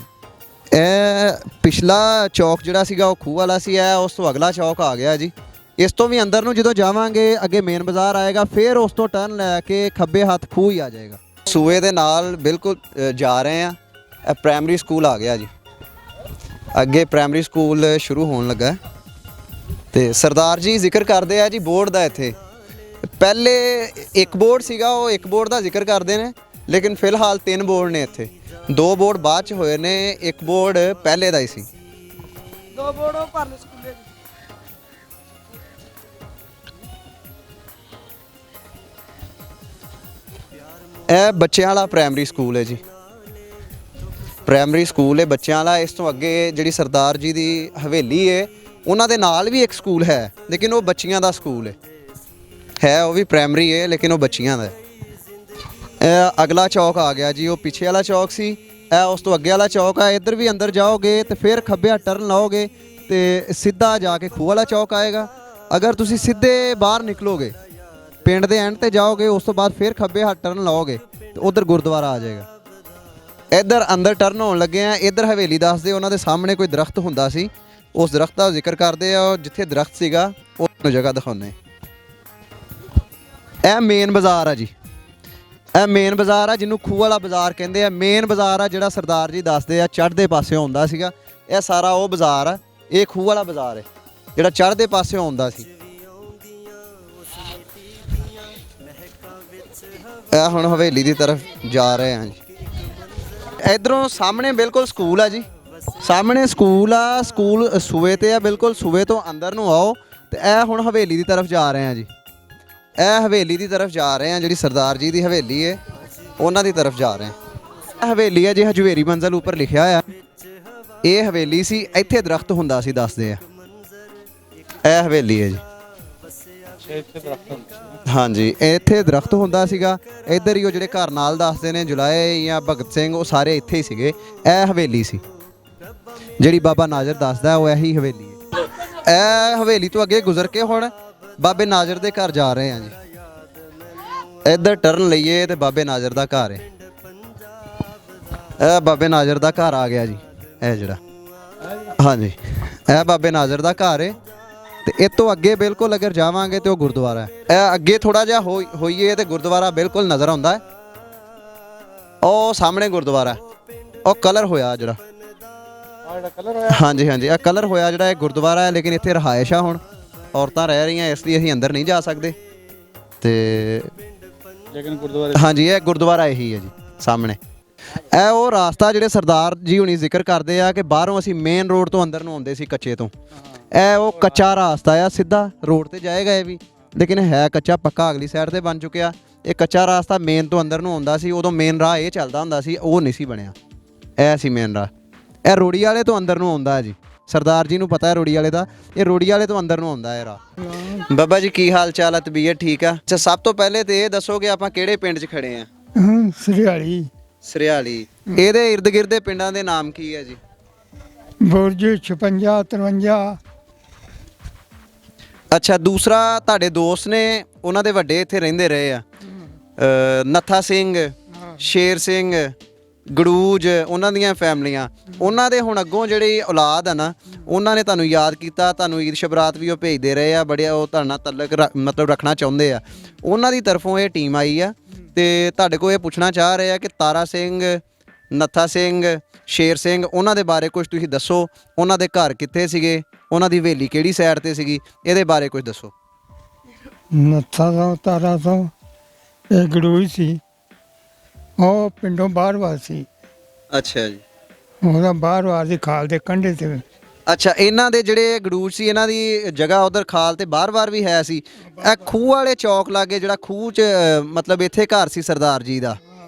ਇਹ ਪਿਛਲਾ ਚੌਕ ਜਿਹੜਾ ਸੀਗਾ ਉਹ ਖੂਹ ਵਾਲਾ ਸੀ। ਇਹ ਉਸ ਤੋਂ ਅਗਲਾ ਚੌਕ ਆ ਗਿਆ ਜੀ। ਇਸ ਤੋਂ ਵੀ ਅੰਦਰ ਨੂੰ ਜਦੋਂ ਜਾਵਾਂਗੇ ਅੱਗੇ ਮੇਨ ਬਾਜ਼ਾਰ ਆਏਗਾ, ਫਿਰ ਉਸ ਤੋਂ ਟਰਨ ਲੈ ਕੇ ਖੱਬੇ ਹੱਥ ਖੂਹ ਹੀ ਆ ਜਾਏਗਾ। ਸੂਏ ਦੇ ਨਾਲ ਬਿਲਕੁਲ ਜਾ ਰਹੇ ਆ। ਇਹ ਪ੍ਰਾਇਮਰੀ ਸਕੂਲ ਆ ਗਿਆ ਜੀ। ਅੱਗੇ ਪ੍ਰਾਇਮਰੀ ਸਕੂਲ ਸ਼ੁਰੂ ਹੋਣ ਲੱਗਾ ਤੇ ਸਰਦਾਰ ਜੀ ਜ਼ਿਕਰ ਕਰਦੇ ਆ ਜੀ ਬੋਰਡ ਦਾ। ਇੱਥੇ ਪਹਿਲੇ ਇੱਕ ਬੋਰਡ ਸੀਗਾ, ਉਹ ਇੱਕ ਬੋਰਡ ਦਾ ਜ਼ਿਕਰ ਕਰਦੇ ਨੇ, ਲੇਕਿਨ ਫਿਲਹਾਲ 3 ਬੋਰਡ ਨੇ ਇੱਥੇ। 2 ਬੋਰਡ ਬਾਅਦ ਚ ਹੋਏ ਨੇ, ਇੱਕ ਬੋਰਡ ਪਹਿਲੇ ਦਾ ਹੀ ਸੀ। 2 ਬੋਰਡ ਉਹ ਪਰਲੇ ਸਕੂਲੇ ਜੀ। ਇਹ ਬੱਚਿਆਂ ਵਾਲਾ ਪ੍ਰਾਇਮਰੀ ਸਕੂਲ ਹੈ ਜੀ। ਪ੍ਰਾਇਮਰੀ ਸਕੂਲ ਹੈ ਬੱਚਿਆਂ ਵਾਲਾ। ਇਸ ਤੋਂ ਅੱਗੇ ਜਿਹੜੀ ਸਰਦਾਰ ਜੀ ਦੀ ਹਵੇਲੀ ਹੈ ਉਹਨਾਂ ਦੇ ਨਾਲ ਵੀ ਇੱਕ ਸਕੂਲ ਹੈ, ਲੇਕਿਨ ਉਹ ਬੱਚੀਆਂ ਦਾ ਸਕੂਲ ਹੈ। ਉਹ ਵੀ ਪ੍ਰਾਇਮਰੀ ਹੈ ਲੇਕਿਨ ਉਹ ਬੱਚੀਆਂ ਦਾ ਹੈ। ਇਹ ਅਗਲਾ ਚੌਕ ਆ ਗਿਆ ਜੀ। ਉਹ ਪਿੱਛੇ ਵਾਲਾ ਚੌਕ ਸੀ, ਇਹ ਉਸ ਤੋਂ ਅੱਗੇ ਵਾਲਾ ਚੌਕ ਆ। ਇੱਧਰ ਵੀ ਅੰਦਰ ਜਾਓਗੇ ਤੇ ਫਿਰ ਖੱਬੇ ਟਰਨ ਲਾਓਗੇ ਤੇ ਸਿੱਧਾ ਜਾ ਕੇ ਖੂਹ ਵਾਲਾ ਚੌਕ ਆਏਗਾ। ਅਗਰ ਤੁਸੀਂ ਸਿੱਧੇ ਬਾਹਰ ਨਿਕਲੋਗੇ ਪਿੰਡ ਦੇ ਐਂਡ ਤੇ ਜਾਓਗੇ, ਉਸ ਤੋਂ ਬਾਅਦ ਫਿਰ ਖੱਬੇ ਹੱਥ ਟਰਨ ਲਾਓਗੇ ਤੇ ਉਧਰ ਗੁਰਦੁਆਰਾ ਆ ਜਾਏਗਾ। ਇੱਧਰ ਅੰਦਰ ਟਰਨ ਹੋਣ ਲੱਗੇ ਆ। ਇੱਧਰ ਹਵੇਲੀ ਦੱਸਦੇ ਉਹਨਾਂ ਦੇ ਸਾਹਮਣੇ ਕੋਈ ਦਰਖਤ ਹੁੰਦਾ ਸੀ, ਉਸ ਦਰਖਤ ਦਾ ਜ਼ਿਕਰ ਕਰਦੇ ਆ। ਜਿੱਥੇ ਦਰਖਤ ਸੀਗਾ ਉਹ ਜਗ੍ਹਾ ਦਿਖਾਉਂਦੇ। ਇਹ ਮੇਨ ਬਾਜ਼ਾਰ ਆ ਜੀ। ਇਹ ਮੇਨ ਬਾਜ਼ਾਰ ਆ ਜਿਹਨੂੰ ਖੂਹ ਵਾਲਾ ਬਾਜ਼ਾਰ ਕਹਿੰਦੇ ਆ। ਮੇਨ ਬਾਜ਼ਾਰ ਆ ਜਿਹੜਾ ਸਰਦਾਰ ਜੀ ਦੱਸਦੇ ਆ ਚੜ੍ਹਦੇ ਪਾਸੇ ਆਉਂਦਾ ਸੀਗਾ। ਇਹ ਸਾਰਾ ਉਹ ਬਾਜ਼ਾਰ ਆ, ਇਹ ਖੂਹ ਵਾਲਾ ਬਾਜ਼ਾਰ ਹੈ ਜਿਹੜਾ ਚੜ੍ਹਦੇ ਪਾਸੇ ਆਉਂਦਾ ਸੀ। ਇਹ ਹੁਣ ਹਵੇਲੀ ਦੀ ਤਰਫ ਜਾ ਰਹੇ ਹਾਂ ਜੀ। ਇਧਰੋਂ ਸਾਹਮਣੇ ਬਿਲਕੁਲ ਸਕੂਲ ਆ ਜੀ, ਸਾਹਮਣੇ ਸਕੂਲ ਆ। ਸਕੂਲ ਸੂਏ ਤੇ ਆ, ਬਿਲਕੁਲ ਸੂਏ ਤੋਂ ਅੰਦਰ ਨੂੰ ਆਓ ਤੇ ਇਹ ਹੁਣ ਹਵੇਲੀ ਦੀ ਤਰਫ ਜਾ ਰਹੇ ਹਾਂ ਜੀ। ਇਹ ਹਵੇਲੀ ਦੀ ਤਰਫ ਜਾ ਰਹੇ ਹਾਂ, ਜਿਹੜੀ ਸਰਦਾਰ ਜੀ ਦੀ ਹਵੇਲੀ ਹੈ ਉਹਨਾਂ ਦੀ ਤਰਫ ਜਾ ਰਹੇ ਹਾਂ। ਇਹ ਹਵੇਲੀ ਹੈ ਜੀ, ਹਜਵੇਰੀ ਮੰਜ਼ਲ ਉੱਪਰ ਲਿਖਿਆ ਆ। ਇਹ ਹਵੇਲੀ ਸੀ, ਇੱਥੇ ਦਰਖਤ ਹੁੰਦਾ ਸੀ ਦੱਸਦੇ ਆ। ਇਹ ਹਵੇਲੀ ਹੈ ਜੀ। ਹਾਂਜੀ, ਇੱਥੇ ਦਰਖਤ ਹੁੰਦਾ ਸੀਗਾ। ਇੱਧਰ ਹੀ ਉਹ ਜਿਹੜੇ ਘਰ ਨਾਲ ਦੱਸਦੇ ਨੇ ਜੁਲਾਏ ਜਾਂ ਭਗਤ ਸਿੰਘ, ਉਹ ਸਾਰੇ ਇੱਥੇ ਹੀ ਸੀਗੇ। ਇਹ ਹਵੇਲੀ ਸੀ ਜਿਹੜੀ ਬਾਬਾ ਨਾਜ਼ਰ ਦੱਸਦਾ, ਉਹ ਇਹੀ ਹਵੇਲੀ ਹੈ। ਇਹ ਹਵੇਲੀ ਤੋਂ ਅੱਗੇ ਗੁਜ਼ਰ ਕੇ ਹੁਣ ਬਾਬੇ ਨਾਜ਼ਰ ਦੇ ਘਰ ਜਾ ਰਹੇ ਹਾਂ ਜੀ। ਇੱਧਰ ਟਰਨ ਲਈਏ ਤੇ ਬਾਬੇ ਨਾਜ਼ਰ ਦਾ ਘਰ ਹੈ। ਇਹ ਬਾਬੇ ਨਾਜ਼ਰ ਦਾ ਘਰ ਆ ਗਿਆ ਜੀ। ਇਹ ਜਿਹੜਾ ਹਾਂਜੀ, ਇਹ ਬਾਬੇ ਨਾਜ਼ਰ ਦਾ ਘਰ ਹੈ। ਤੇ ਇਹ ਤੋਂ ਅੱਗੇ ਬਿਲਕੁਲ ਅਗਰ ਜਾਵਾਂਗੇ ਤੇ ਉਹ ਗੁਰਦੁਆਰਾ ਹੈ। ਇਹ ਅੱਗੇ ਥੋੜਾ ਜਿਹਾ ਹੋਈਏ ਤੇ ਗੁਰਦੁਆਰਾ ਬਿਲਕੁਲ ਨਜ਼ਰ ਆਉਂਦਾ ਹੈ। ਉਹ ਸਾਹਮਣੇ ਗੁਰਦੁਆਰਾ ਹੈ, ਉਹ ਕਲਰ ਹੋਇਆ ਜਿਹੜਾ, ਹਾਂਜੀ ਹਾਂਜੀ, ਇਹ ਕਲਰ ਹੋਇਆ ਜਿਹੜਾ, ਇਹ ਗੁਰਦੁਆਰਾ ਹੈ। ਲੇਕਿਨ ਇੱਥੇ ਰਹਾਇਸ਼ ਆ, ਹੁਣ ਔਰਤਾਂ ਰਹਿ ਰਹੀਆਂ, ਇਸ ਲਈ ਅਸੀਂ ਅੰਦਰ ਨਹੀਂ ਜਾ ਸਕਦੇ। ਤੇ ਲੇਕਿਨ ਗੁਰਦੁਆਰੇ ਹਾਂਜੀ, ਇਹ ਗੁਰਦੁਆਰਾ ਇਹੀ ਹੈ ਜੀ ਸਾਹਮਣੇ। ਇਹ ਉਹ ਰਾਸਤਾ ਜਿਹੜੇ ਸਰਦਾਰ ਜੀ ਹੁਣੀ ਜ਼ਿਕਰ ਕਰਦੇ ਆ ਕਿ ਬਾਹਰੋਂ ਅਸੀਂ ਮੇਨ ਰੋਡ ਤੋਂ ਅੰਦਰ ਨੂੰ ਆਉਂਦੇ ਸੀ ਕੱਚੇ ਤੋਂ। ਇਹ ਉਹ ਕੱਚਾ ਰਾਸਤਾ ਆ, ਸਿੱਧਾ ਰੋਡ ਤੇ ਜਾਏਗਾ ਇਹ ਵੀ, ਲੇਕਿਨ ਹੈ ਕੱਚਾ। ਪੱਕਾ ਅਗਲੀ ਸਾਈਡ ਤੇ ਬਣ ਚੁੱਕਿਆ। ਇਹ ਕੱਚਾ ਰਾਸਤਾ ਮੇਨ ਤੋਂ ਅੰਦਰ ਨੂੰ ਆਉਂਦਾ ਸੀ। ਉਦੋਂ ਮੇਨ ਰਾਹ ਇਹ ਚੱਲਦਾ ਹੁੰਦਾ ਸੀ, ਉਹ ਨਹੀਂ ਸੀ ਬਣਿਆ। ਇਹ ਸੀ ਮੇਨ ਰਾਹ। ਇਹ ਰੋੜੀ ਵਾਲੇ ਤੋਂ ਅੰਦਰ ਨੂੰ ਆਉਂਦਾ ਹੈ ਜੀ। ਸਰਦਾਰ ਜੀ ਨੂੰ ਪਤਾ ਹੈ ਰੋੜੀ ਵਾਲੇ ਦਾ, ਇਹ ਰੋੜੀ ਵਾਲੇ ਤੋਂ ਅੰਦਰ ਨੂੰ ਆਉਂਦਾ ਹੈ ਰਾਹ। ਬਾਬਾ ਜੀ ਕੀ ਹਾਲ ਚਾਲ ਹੈ? ਤਬੀਅਤ ਠੀਕ ਆ? ਅੱਛਾ, ਸਭ ਤੋਂ ਪਹਿਲੇ ਤੇ ਇਹ ਦੱਸੋ ਕਿ ਆਪਾਂ ਕਿਹੜੇ ਪਿੰਡ 'ਚ ਖੜੇ ਆ? ਸਰਿਆਲੀ, ਸਰਿਆਲੀ। ਇਹਦੇ ਇਰਦ ਗਿਰਦ ਦੇ ਪਿੰਡਾਂ ਦੇ ਨਾਮ ਕੀ ਹੈ ਜੀ? ਬੁਰਜ 56 53। ਅੱਛਾ, ਦੂਸਰਾ ਤੁਹਾਡੇ ਦੋਸਤ ਨੇ, ਉਹਨਾਂ ਦੇ ਵੱਡੇ ਇੱਥੇ ਰਹਿੰਦੇ ਰਹੇ ਆ, ਨੱਥਾ ਸਿੰਘ, ਸ਼ੇਰ ਸਿੰਘ, ਗੜੂਜ, ਉਹਨਾਂ ਦੀਆਂ ਫੈਮਲੀਆਂ। ਉਹਨਾਂ ਦੇ ਹੁਣ ਅੱਗੋਂ ਜਿਹੜੀ ਔਲਾਦ ਆ ਨਾ, ਉਹਨਾਂ ਨੇ ਤੁਹਾਨੂੰ ਯਾਦ ਕੀਤਾ, ਤੁਹਾਨੂੰ ਈਦ ਸ਼ਬਰਾਤ ਵੀ ਉਹ ਭੇਜਦੇ ਰਹੇ ਆ ਬੜੇ, ਉਹ ਤੁਹਾਡੇ ਨਾਲ ਤਲਕ ਮਤਲਬ ਰੱਖਣਾ ਚਾਹੁੰਦੇ ਆ। ਉਹਨਾਂ ਦੀ ਤਰਫੋਂ ਇਹ ਟੀਮ ਆਈ ਆ ਤੇ ਤੁਹਾਡੇ ਕੋਲ ਇਹ ਪੁੱਛਣਾ ਚਾਹ ਰਹੇ ਆ ਕਿ ਤਾਰਾ ਸਿੰਘ, ਨੱਥਾ ਸਿੰਘ, ਸ਼ੇਰ ਸਿੰਘ, ਉਹਨਾਂ ਦੇ ਬਾਰੇ ਕੁਝ ਤੁਸੀਂ ਦੱਸੋ। ਉਹਨਾਂ ਦੇ ਘਰ ਕਿੱਥੇ ਸੀਗੇ, ਉਹਨਾਂ ਦੀ ਹਵੇਲੀ ਕਿਹੜੀ ਸਾਈਡ ਤੇ ਸੀਗੀ, ਇਹਦੇ ਬਾਰੇ ਕੁਝ ਦੱਸੋ। ਨੱਥਾ ਤੋਂ ਤਾਰਾ ਤੋਂ ਇਹ ਗੜੂਈ ਸੀ, ਉਹ ਪਿੰਡੋਂ ਬਾਹਰਵਾਰ ਸੀ। ਅੱਛਾ ਜੀ। ਉਹਦਾ ਬਾਹਰਵਾਰ ਦੀ ਖਾਲ ਦੇ ਕੰਢੇ ਤੇ। ਅੱਛਾ, ਇਹਨਾਂ ਦੇ ਜਿਹੜੇ ਗੜੂਜ ਸੀ, ਇਹਨਾਂ ਦੀ ਜਗ੍ਹਾ ਉਧਰ ਖਾਲ ਤੇ ਬਾਰ-ਬਾਰ ਵੀ ਹੈ ਸੀ। ਇਹ ਖੂਹ ਵਾਲੇ ਚੌਕ ਲਾਗੇ ਜਿਹੜਾ ਖੂਹ 'ਚ ਮਤਲਬ ਇੱਥੇ ਘਰ ਸੀ ਸਰਦਾਰ ਜੀ ਦਾ,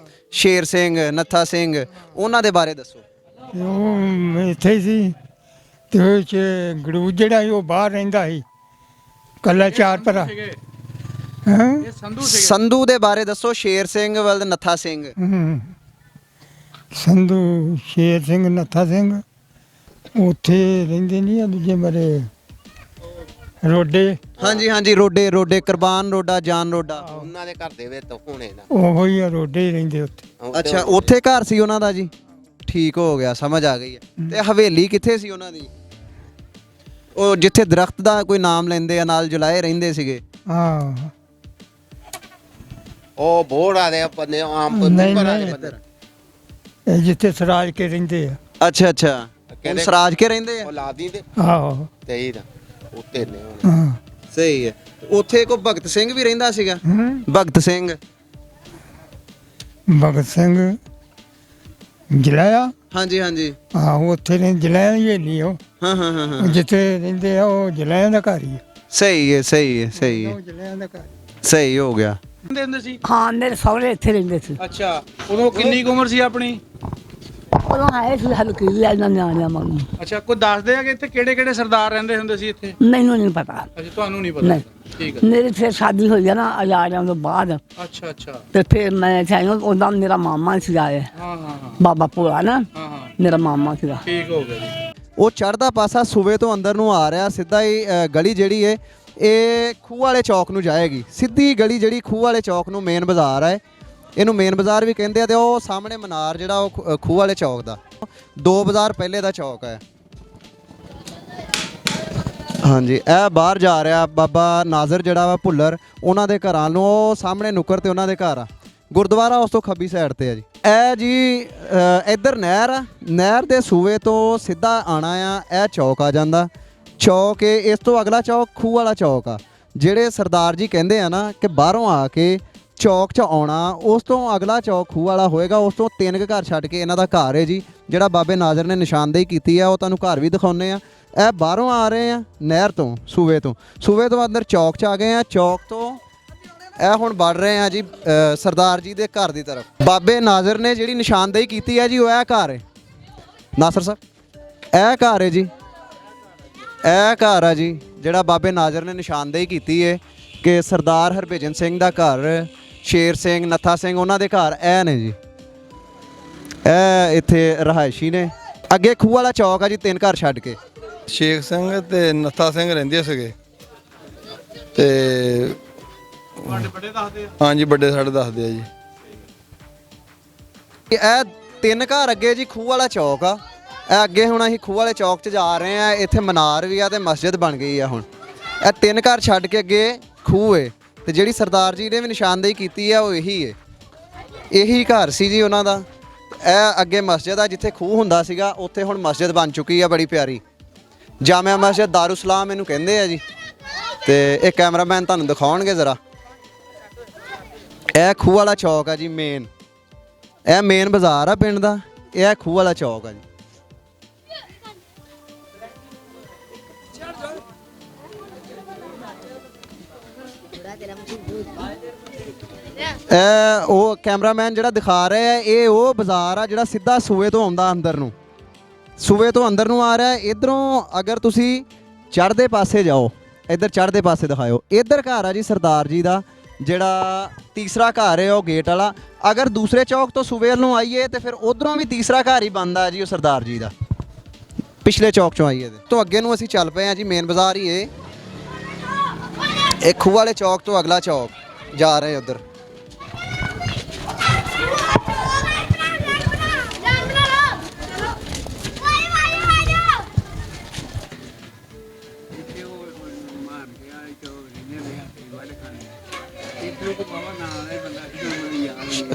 ਸ਼ੇਰ ਸਿੰਘ, ਨੱਥਾ ਸਿੰਘ, ਉਹਨਾਂ ਦੇ ਬਾਰੇ ਦੱਸੋ। ਉਹ ਇੱਥੇ ਹੀ ਸੀ ਤੇ ਉਹ 'ਚ ਗੜੂਜ ਜਿਹੜਾ ਸੀ ਉਹ ਬਾਹਰ ਰਹਿੰਦਾ ਸੀ, ਕੱਲਾ ਚਾਰ ਭਰਾ। ਹਾਂ, ਇਹ ਸੰਧੂ ਸੀਗੇ। ਸੰਧੂ ਦੇ ਬਾਰੇ ਦੱਸੋ, ਸ਼ੇਰ ਸਿੰਘ ਵੱਲ ਨੱਥਾ ਸਿੰਘ। ਸੰਧੂ, ਸ਼ੇਰ ਸਿੰਘ, ਨੱਥਾ ਸਿੰਘ ਉੱਥੇ ਰਹਿੰਦੇ ਨਹੀਂ ਆ, ਦੂਜੇ ਬਾਰੇ ਰੋਡੇ। ਹਾਂਜੀ ਹਾਂਜੀ, ਰੋਡੇ, ਕੁਰਬਾਨ ਰੋਡਾ, ਜਾਨ ਰੋਡਾ, ਉਹਨਾਂ ਦੇ ਘਰ ਦੇ ਵਿੱਚ ਹੋਣੇ ਨਾ। ਉਹੋ ਹੀ ਆ, ਰੋਡੇ ਹੀ ਰਹਿੰਦੇ ਉੱਥੇ। ਅੱਛਾ, ਉੱਥੇ ਘਰ ਸੀ ਉਹਨਾਂ ਦਾ ਜੀ। ਠੀਕ ਹੋ ਗਿਆ, ਸਮਝ ਆ ਗਈ ਹੈ। ਤੇ ਹਵੇਲੀ ਕਿੱਥੇ ਸੀ ਉਹਨਾਂ ਦੀ? ਉਹ ਜਿੱਥੇ ਦਰਖਤ ਦਾ ਕੋਈ ਨਾਮ ਲੈਂਦੇ ਆ, ਨਾਲ ਜੁਲਾਏ ਰਹਿੰਦੇ ਸੀਗੇ। ਹਾਂ, ਉਹ ਬੋੜਾ ਦੇ ਬੰਦੇ ਆਮ ਨਹੀਂ, ਬੰਦੇ ਨਹੀਂ। ਬੰਦੇ ਇਹ ਜਿੱਥੇ ਸਰਾਜ ਕੇ ਰਹਿੰਦੇ ਆ। ਅੱਛਾ ਅੱਛਾ, ਹੁਣ ਸਰਾਜ ਕੇ ਰਹਿੰਦੇ ਆ। ਔਲਾਦੀ ਦੇ ਆਹੋ, ਤੇ ਹੀ ਦਾ ਉੱਤੇ ਨੇ ਹੁਣ। ਹਾਂ। ਸਹੀ ਹੈ। ਉੱਥੇ ਕੋਈ ਭਗਤ ਸਿੰਘ ਵੀ ਰਹਿੰਦਾ ਸੀਗਾ। ਭਗਤ ਸਿੰਘ, ਭਗਤ ਸਿੰਘ ਜਲਾਇਆ। ਹਾਂਜੀ ਹਾਂਜੀ, ਆਹੋ, ਉੱਥੇ ਨੇ ਜਲਾਇਆ ਹੀ ਨਹੀਂ ਉਹ। ਹਾਂ ਹਾਂ ਹਾਂ ਹਾਂ, ਜਿੱਥੇ ਰਹਿੰਦੇ ਆ ਉਹ ਜਲਾਇਆ ਦਾ ਘਰ ਹੀ ਆ। ਸਹੀ ਹੈ ਸਹੀ ਹੈ ਸਹੀ ਹੈ, ਉਹ ਜਲਾਇਆ ਦਾ ਘਰ। ਸਹੀ ਹੋ ਗਿਆ। ਰਹਿੰਦੇ ਹੁੰਦੇ ਸੀ। ਹਾਂ, ਮੇਰੇ ਸਹੁਰੇ ਇੱਥੇ ਰਹਿੰਦੇ ਸੀ। ਅੱਛਾ, ਉਦੋਂ ਕਿੰਨੀ ਕੁ ਉਮਰ ਸੀ ਆਪਣੀ? ਉਦੋਂ ਹੈ ਸੀ ਹਲਕੀ ਲੈਣਾ ਨਿਆਣਿਆਂ ਵਾਂਗੂ। ਅੱਛਾ, ਕੋਈ ਦੱਸਦੇ ਆ ਕਿ ਇੱਥੇ ਕਿਹੜੇ ਕਿਹੜੇ ਸਰਦਾਰ ਰਹਿੰਦੇ ਹੁੰਦੇ ਸੀ ਇੱਥੇ? ਮੈਨੂੰ ਨਹੀਂ ਪਤਾ। ਅੱਛਾ, ਤੁਹਾਨੂੰ ਨਹੀਂ ਪਤਾ? ਨਹੀਂ। ਠੀਕ ਹੈ। ਮੇਰੀ ਫਿਰ ਸ਼ਾਦੀ ਹੋਈ ਆ ਨਾ ਆਜ਼ਾਦਾਂ ਤੋਂ ਬਾਅਦ, ਅੱਛਾ ਅੱਛਾ, ਤੇ ਫਿਰ ਮੈਂ ਚਾਹੀ ਉਹਦਾ ਮੇਰਾ ਮਾਮਾ ਸੀ ਆਏ, ਹਾਂ ਹਾਂ ਹਾਂ ਬਾਬਾ ਭੋਲਾ ਨਾ, ਹਾਂ ਹਾਂ, ਮੇਰਾ ਮਾਮਾ ਸੀਗਾ। ਠੀਕ ਹੋ ਗਿਆ ਜੀ। ਉਹ ਚੜ੍ਹਦਾ ਪਾਸਾ ਸੂਬੇ ਤੋਂ ਅੰਦਰ ਨੂੰ ਆ ਰਿਹਾ, ਸਿੱਧਾ ਹੀ ਗਲੀ ਜਿਹੜੀ ਹੈ ਇਹ ਖੂਹ ਵਾਲੇ ਚੌਕ ਨੂੰ ਜਾਏਗੀ। ਸਿੱਧੀ ਗਲੀ ਜਿਹੜੀ ਖੂਹ ਵਾਲੇ ਚੌਕ ਨੂੰ ਮੇਨ ਬਾਜ਼ਾਰ ਹੈ, ਇਹਨੂੰ ਮੇਨ ਬਾਜ਼ਾਰ ਵੀ ਕਹਿੰਦੇ ਆ। ਤੇ ਉਹ ਸਾਹਮਣੇ ਮਨਾਰ ਜਿਹੜਾ ਉਹ ਖੂਹ ਵਾਲੇ ਚੌਕ ਦਾ 2 ਬਾਜ਼ਾਰ ਪਹਿਲੇ ਦਾ ਚੌਕ ਹੈ। ਹਾਂਜੀ, ਇਹ ਬਾਹਰ ਜਾ ਰਿਹਾ ਬਾਬਾ ਨਾਜ਼ਰ ਜਿਹੜਾ ਵਾ ਭੁੱਲਰ, ਉਹਨਾਂ ਦੇ ਘਰਾਂ ਨੂੰ, ਉਹ ਸਾਹਮਣੇ ਨੁੱਕਰ ਤੇ ਉਹਨਾਂ ਦੇ ਘਰ ਆ। ਗੁਰਦੁਆਰਾ ਉਸ ਤੋਂ ਖੱਬੀ ਸਾਈਡ ਤੇ ਆ ਜੀ। ਇਹ ਜੀ ਇੱਧਰ ਨਹਿਰ ਆ, ਨਹਿਰ ਦੇ ਸੂਏ ਤੋਂ ਸਿੱਧਾ ਆਣਾ ਆ, ਇਹ ਚੌਕ ਆ ਜਾਂਦਾ। ਚੌਕ ਇਸ ਤੋਂ ਅਗਲਾ ਚੌਕ ਖੂਹ ਵਾਲਾ ਚੌਕ ਆ। ਜਿਹੜੇ ਸਰਦਾਰ ਜੀ ਕਹਿੰਦੇ ਆ ਨਾ ਕਿ ਬਾਹਰੋਂ ਆ ਕੇ ਚੌਕ 'ਚ ਆਉਣਾ, ਉਸ ਤੋਂ ਅਗਲਾ ਚੌਕ ਖੂਹ ਵਾਲਾ ਹੋਏਗਾ। ਉਸ ਤੋਂ 3 ਘਰ ਛੱਡ ਕੇ ਇਹਨਾਂ ਦਾ ਘਰ ਹੈ ਜੀ, ਜਿਹੜਾ ਬਾਬੇ ਨਾਜ਼ਰ ਨੇ ਨਿਸ਼ਾਨਦੇਹੀ ਕੀਤੀ ਆ। ਉਹ ਤੁਹਾਨੂੰ ਘਰ ਵੀ ਦਿਖਾਉਂਦੇ ਆ। ਇਹ ਬਾਹਰੋਂ ਆ ਰਹੇ ਆ ਨਹਿਰ ਤੋਂ, ਸੂਏ ਤੋਂ ਅੰਦਰ ਚੌਕ 'ਚ ਆ ਗਏ ਆ। ਚੌਕ ਤੋਂ ਇਹ ਹੁਣ ਵੜ ਰਹੇ ਆ ਜੀ ਸਰਦਾਰ ਜੀ ਦੇ ਘਰ ਦੀ ਤਰਫ। ਬਾਬੇ ਨਾਜ਼ਰ ਨੇ ਜਿਹੜੀ ਨਿਸ਼ਾਨਦੇਹੀ ਕੀਤੀ ਹੈ ਜੀ, ਉਹ ਇਹ ਘਰ ਹੈ। ਨਾਸਰ ਸਾਹਿਬ, ਇਹ ਘਰ ਹੈ ਜੀ, ਇਹ ਘਰ ਆ ਜੀ ਜਿਹੜਾ ਬਾਬੇ ਨਾਜ਼ਰ ਨੇ ਨਿਸ਼ਾਨਦੇਹੀ ਕੀਤੀ ਹੈ ਕਿ ਸਰਦਾਰ ਹਰਭਜਨ ਸਿੰਘ ਦਾ ਘਰ, ਸ਼ੇਰ ਸਿੰਘ, ਨੱਥਾ ਸਿੰਘ, ਉਹਨਾਂ ਦੇ ਘਰ ਇਹ ਨੇ ਜੀ। ਇਹ ਇੱਥੇ ਰਹਾਇਸ਼ੀ ਨੇ। ਅੱਗੇ ਖੂਹ ਵਾਲਾ ਚੌਕ ਆ ਜੀ, 3 ਘਰ ਛੱਡ ਕੇ। ਸ਼ੇਖ ਸਿੰਘ ਤੇ ਨੱਥਾ ਸਿੰਘ ਰਹਿੰਦੇ ਸੀਗੇ ਤੇ ਵੱਡੇ ਦੱਸਦੇ ਆ। ਹਾਂਜੀ, ਵੱਡੇ ਸਾਡੇ ਦੱਸਦੇ ਆ ਜੀ। ਇਹ 3 ਘਰ ਅੱਗੇ ਜੀ ਖੂਹ ਵਾਲਾ ਚੌਕ ਆ। ਇਹ ਅੱਗੇ ਹੁਣ ਅਸੀਂ ਖੂਹ ਵਾਲੇ ਚੌਕ 'ਚ ਜਾ ਰਹੇ ਆ। ਇੱਥੇ ਮਨਾਰ ਵੀ ਆ ਤੇ ਮਸਜਿਦ ਬਣ ਗਈ ਆ। ਹੁਣ ਇਹ 3 ਘਰ ਛੱਡ ਕੇ ਅੱਗੇ ਖੂਹ ਏ, ਤੇ ਜਿਹੜੀ ਸਰਦਾਰ ਜੀ ਨੇ ਵੀ ਨਿਸ਼ਾਨਦੇਹੀ ਕੀਤੀ ਆ ਉਹ ਇਹੀ ਏ। ਇਹੀ ਘਰ ਸੀ ਜੀ ਉਹਨਾਂ ਦਾ। ਇਹ ਅੱਗੇ ਮਸਜਿਦ ਆ, ਜਿੱਥੇ ਖੂਹ ਹੁੰਦਾ ਸੀਗਾ ਉੱਥੇ ਹੁਣ ਮਸਜਿਦ ਬਣ ਚੁੱਕੀ ਆ ਬੜੀ ਪਿਆਰੀ। ਜਾਮਿਆ ਮਸਜਿਦ ਦਾਰੁਸਲਾਮ ਇਹਨੂੰ ਕਹਿੰਦੇ ਆ ਜੀ। ਤੇ ਇਹ ਕੈਮਰਾਮੈਨ ਤੁਹਾਨੂੰ ਦਿਖਾਉਣਗੇ ਜ਼ਰਾ। ਇਹ ਖੂਹ ਵਾਲਾ ਚੌਕ ਆ ਜੀ ਮੇਨ। ਇਹ ਮੇਨ ਬਾਜ਼ਾਰ ਆ ਪਿੰਡ ਦਾ। ਇਹ ਖੂਹ ਵਾਲਾ ਚੌਕ ਆ ਜੀ। ਇਹ ਉਹ ਕੈਮਰਾਮੈਨ ਜਿਹੜਾ ਦਿਖਾ ਰਿਹਾ ਹੈ, ਇਹ ਉਹ ਬਾਜ਼ਾਰ ਆ ਜਿਹੜਾ ਸਿੱਧਾ ਸੂਏ ਤੋਂ ਆਉਂਦਾ ਅੰਦਰ ਨੂੰ। ਸੂਏ ਤੋਂ ਅੰਦਰ ਨੂੰ ਆ ਰਿਹਾ। ਇਧਰੋਂ ਅਗਰ ਤੁਸੀਂ ਚੜ੍ਹਦੇ ਪਾਸੇ ਜਾਓ, ਇੱਧਰ ਚੜ੍ਹਦੇ ਪਾਸੇ ਦਿਖਾਓ, ਇੱਧਰ ਘਰ ਆ ਜੀ ਸਰਦਾਰ ਜੀ ਦਾ। ਜਿਹੜਾ ਤੀਸਰਾ ਘਰ ਹੈ ਉਹ ਗੇਟ ਵਾਲਾ। ਅਗਰ ਦੂਸਰੇ ਚੌਕ ਤੋਂ ਸੂਏ ਵੱਲ ਨੂੰ ਆਈਏ ਤੇ ਫਿਰ ਉਧਰੋਂ ਵੀ ਤੀਸਰਾ ਘਰ ਹੀ ਬਣਦਾ ਜੀ, ਉਹ ਸਰਦਾਰ ਜੀ ਦਾ। ਪਿਛਲੇ ਚੌਕ 'ਚੋਂ ਆਈਏ ਤੋਂ ਅੱਗੇ ਨੂੰ ਅਸੀਂ ਚੱਲ ਪਏ ਹਾਂ ਜੀ। ਮੇਨ ਬਾਜ਼ਾਰ ਹੀ ਇਹ ਖੂਹ ਵਾਲੇ ਚੌਕ ਤੋਂ ਅਗਲਾ ਚੌਕ ਜਾ ਰਹੇ ਉਧਰ।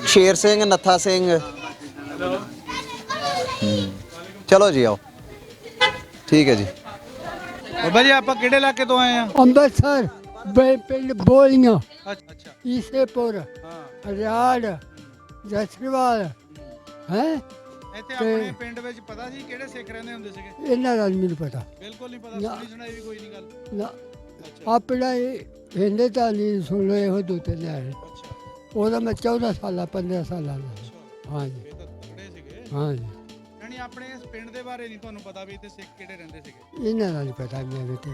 ਸ਼ੇਰ ਸਿੰਘ, ਨੱਥਾ ਸਿੰਘ। ਚਲੋ ਜੀ ਆਓ। ਠੀਕ ਹੈ ਜੀ। ਬਾਬਾ ਜੀ ਆਪਾਂ ਕਿਹੜੇ ਇਲਾਕੇ ਤੋਂ ਆਏ ਆ? ਅੰਮ੍ਰਿਤਸਰ ਪਿੰਡ ਬੋਲੀਆਂ, ਅੱਛਾ। ਈਸੇਪੁਰ, ਰਿਆੜ, ਜਸੜਵਾਲ ਹੈ। ਇੱਥੇ ਆਪਣੇ ਪਿੰਡ ਵਿੱਚ ਪਤਾ ਸੀ ਕਿਹੜੇ ਸਿੱਖ ਰਹਿੰਦੇ ਹੁੰਦੇ ਸੀਗੇ? ਇਹਨਾਂ ਦਾ ਮੈਨੂੰ ਪਤਾ ਬਿਲਕੁਲ ਨਹੀਂ ਪਤਾ। ਸੁਣੀ ਸੁਣਾਈ ਵੀ ਕੋਈ ਨਹੀਂ ਗੱਲ ਨਾ। ਆਪਣਾ ਹਿੰਦੇ ਤਾਂ ਨਹੀਂ ਸੁਣ ਲੋ। ਇਹੋ ਦੋ ਤਿੰਨ ਹੈ। ਉਹਦਾ ਮੈਂ 14 ਸਾਲਾਂ 15 ਸਾਲਾਂ ਦਾ। ਹਾਂਜੀ ਇਹ ਤਾਂ ਤਕੜੇ ਸੀਗੇ। ਹਾਂਜੀ। ਯਾਨੀ ਆਪਣੇ ਇਸ ਪਿੰਡ ਦੇ ਬਾਰੇ ਨਹੀਂ ਤੁਹਾਨੂੰ ਪਤਾ ਵੀ ਇੱਥੇ ਸਿੱਖ ਕਿਹੜੇ ਰਹਿੰਦੇ ਸੀਗੇ? ਇਹਨਾਂ ਦਾ ਨਹੀਂ ਪਤਾ ਮੇਰੇ ਤੇ।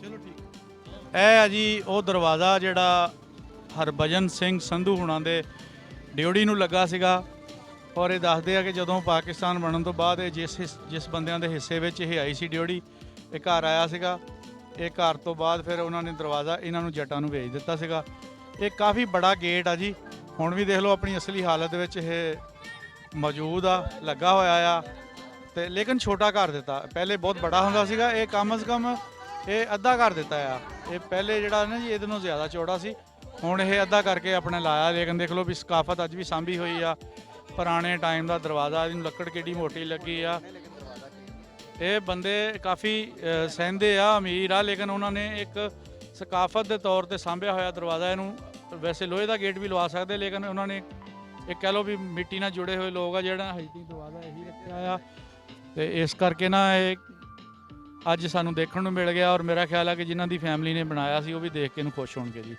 ਚਲੋ ਠੀਕ। ਇਹ ਆ ਜੀ ਉਹ ਦਰਵਾਜ਼ਾ ਜਿਹੜਾ ਹਰਭਜਨ ਸਿੰਘ ਸੰਧੂ ਹੁਣਾਂ ਦੇ ਡਿਊਟੀ ਨੂੰ ਲੱਗਾ ਸੀਗਾ। ਔਰ ਇਹ ਦੱਸਦੇ ਆ ਕਿ ਜਦੋਂ ਪਾਕਿਸਤਾਨ ਬਣਨ ਤੋਂ ਬਾਅਦ ਇਹ ਜਿਸ ਬੰਦਿਆਂ ਦੇ ਹਿੱਸੇ ਵਿੱਚ ਇਹ ਆਈ ਸੀ ਡਿਊਟੀ, ਇਹ ਘਰ ਆਇਆ ਸੀਗਾ। ਇਹ ਘਰ ਤੋਂ ਬਾਅਦ ਫਿਰ ਉਹਨਾਂ ਨੇ ਦਰਵਾਜ਼ਾ ਇਹਨਾਂ ਨੂੰ ਜੱਟਾਂ ਨੂੰ ਵੇਚ ਦਿੱਤਾ ਸੀਗਾ। ਇਹ ਕਾਫੀ ਬੜਾ ਗੇਟ ਆ ਜੀ। ਹੁਣ ਵੀ ਦੇਖ ਲਓ ਆਪਣੀ ਅਸਲੀ ਹਾਲਤ ਵਿੱਚ ਇਹ ਮੌਜੂਦ ਆ, ਲੱਗਾ ਹੋਇਆ ਆ। ਤੇ ਲੇਕਿਨ ਛੋਟਾ ਕਰ ਦਿੱਤਾ। ਪਹਿਲੇ ਬਹੁਤ ਬੜਾ ਹੁੰਦਾ ਸੀਗਾ। ਇਹ ਕਮ ਸੇ ਕਮ ਇਹ ਅੱਧਾ ਕਰ ਦਿੱਤਾ ਆ। ਇਹ ਪਹਿਲੇ ਜਿਹੜਾ ਨਾ ਜੀ ਇਹਦੇ ਨਾਲੋਂ ਜ਼ਿਆਦਾ ਚੌੜਾ ਸੀ। ਹੁਣ ਇਹ ਅੱਧਾ ਕਰਕੇ ਆਪਣੇ ਲਾਇਆ। ਲੇਕਿਨ ਦੇਖ ਲਓ ਵੀ ਸਕਾਫਤ ਅੱਜ ਵੀ ਸਾਂਭੀ ਹੋਈ ਆ। ਪੁਰਾਣੇ ਟਾਈਮ ਦਾ ਦਰਵਾਜ਼ਾ, ਇਹਨੂੰ ਲੱਕੜ ਕਿੱਡੀ ਮੋਟੀ ਲੱਗੀ ਆ। ਇਹ ਬੰਦੇ ਕਾਫੀ ਸਹਿੰਦੇ ਆ, ਅਮੀਰ ਆ, ਲੇਕਿਨ ਉਹਨਾਂ ਨੇ ਇੱਕ ਸਕਾਫਤ ਦੇ ਤੌਰ ਤੇ ਸਾਂਭਿਆ ਹੋਇਆ ਦਰਵਾਜ਼ਾ। ਇਹਨੂੰ ਵੈਸੇ ਲੋਹੇ ਦਾ ਗੇਟ ਵੀ ਲਵਾ ਸਕਦੇ, ਲੇਕਿਨ ਉਹਨਾਂ ਨੇ ਇਹ ਕਹਿ ਲਓ ਵੀ ਮਿੱਟੀ ਨਾਲ ਜੁੜੇ ਹੋਏ ਲੋਕ ਆ, ਜਿਹੜਾ ਹਜਦੀ ਦਰਵਾਜ਼ਾ ਇਹੀ ਰੱਖਿਆ ਆ। ਤੇ ਇਸ ਕਰਕੇ ਨਾ ਇਹ ਅੱਜ ਸਾਨੂੰ ਦੇਖਣ ਨੂੰ ਮਿਲ ਗਿਆ। ਔਰ ਮੇਰਾ ਖਿਆਲ ਆ ਕਿ ਜਿਨ੍ਹਾਂ ਦੀ ਫੈਮਿਲੀ ਨੇ ਬਣਾਇਆ ਸੀ ਉਹ ਵੀ ਦੇਖ ਕੇ ਇਹਨੂੰ ਖੁਸ਼ ਹੋਣਗੇ ਜੀ।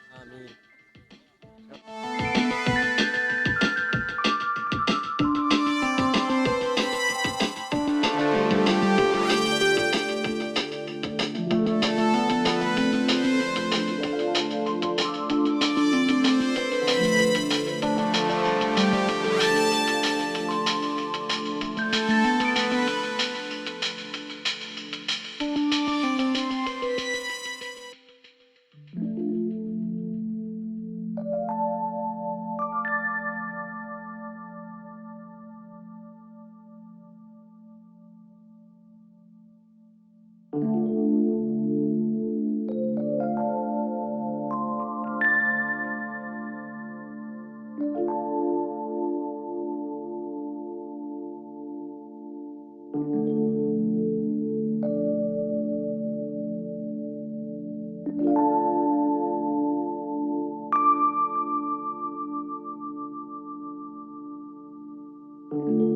ਜੀ।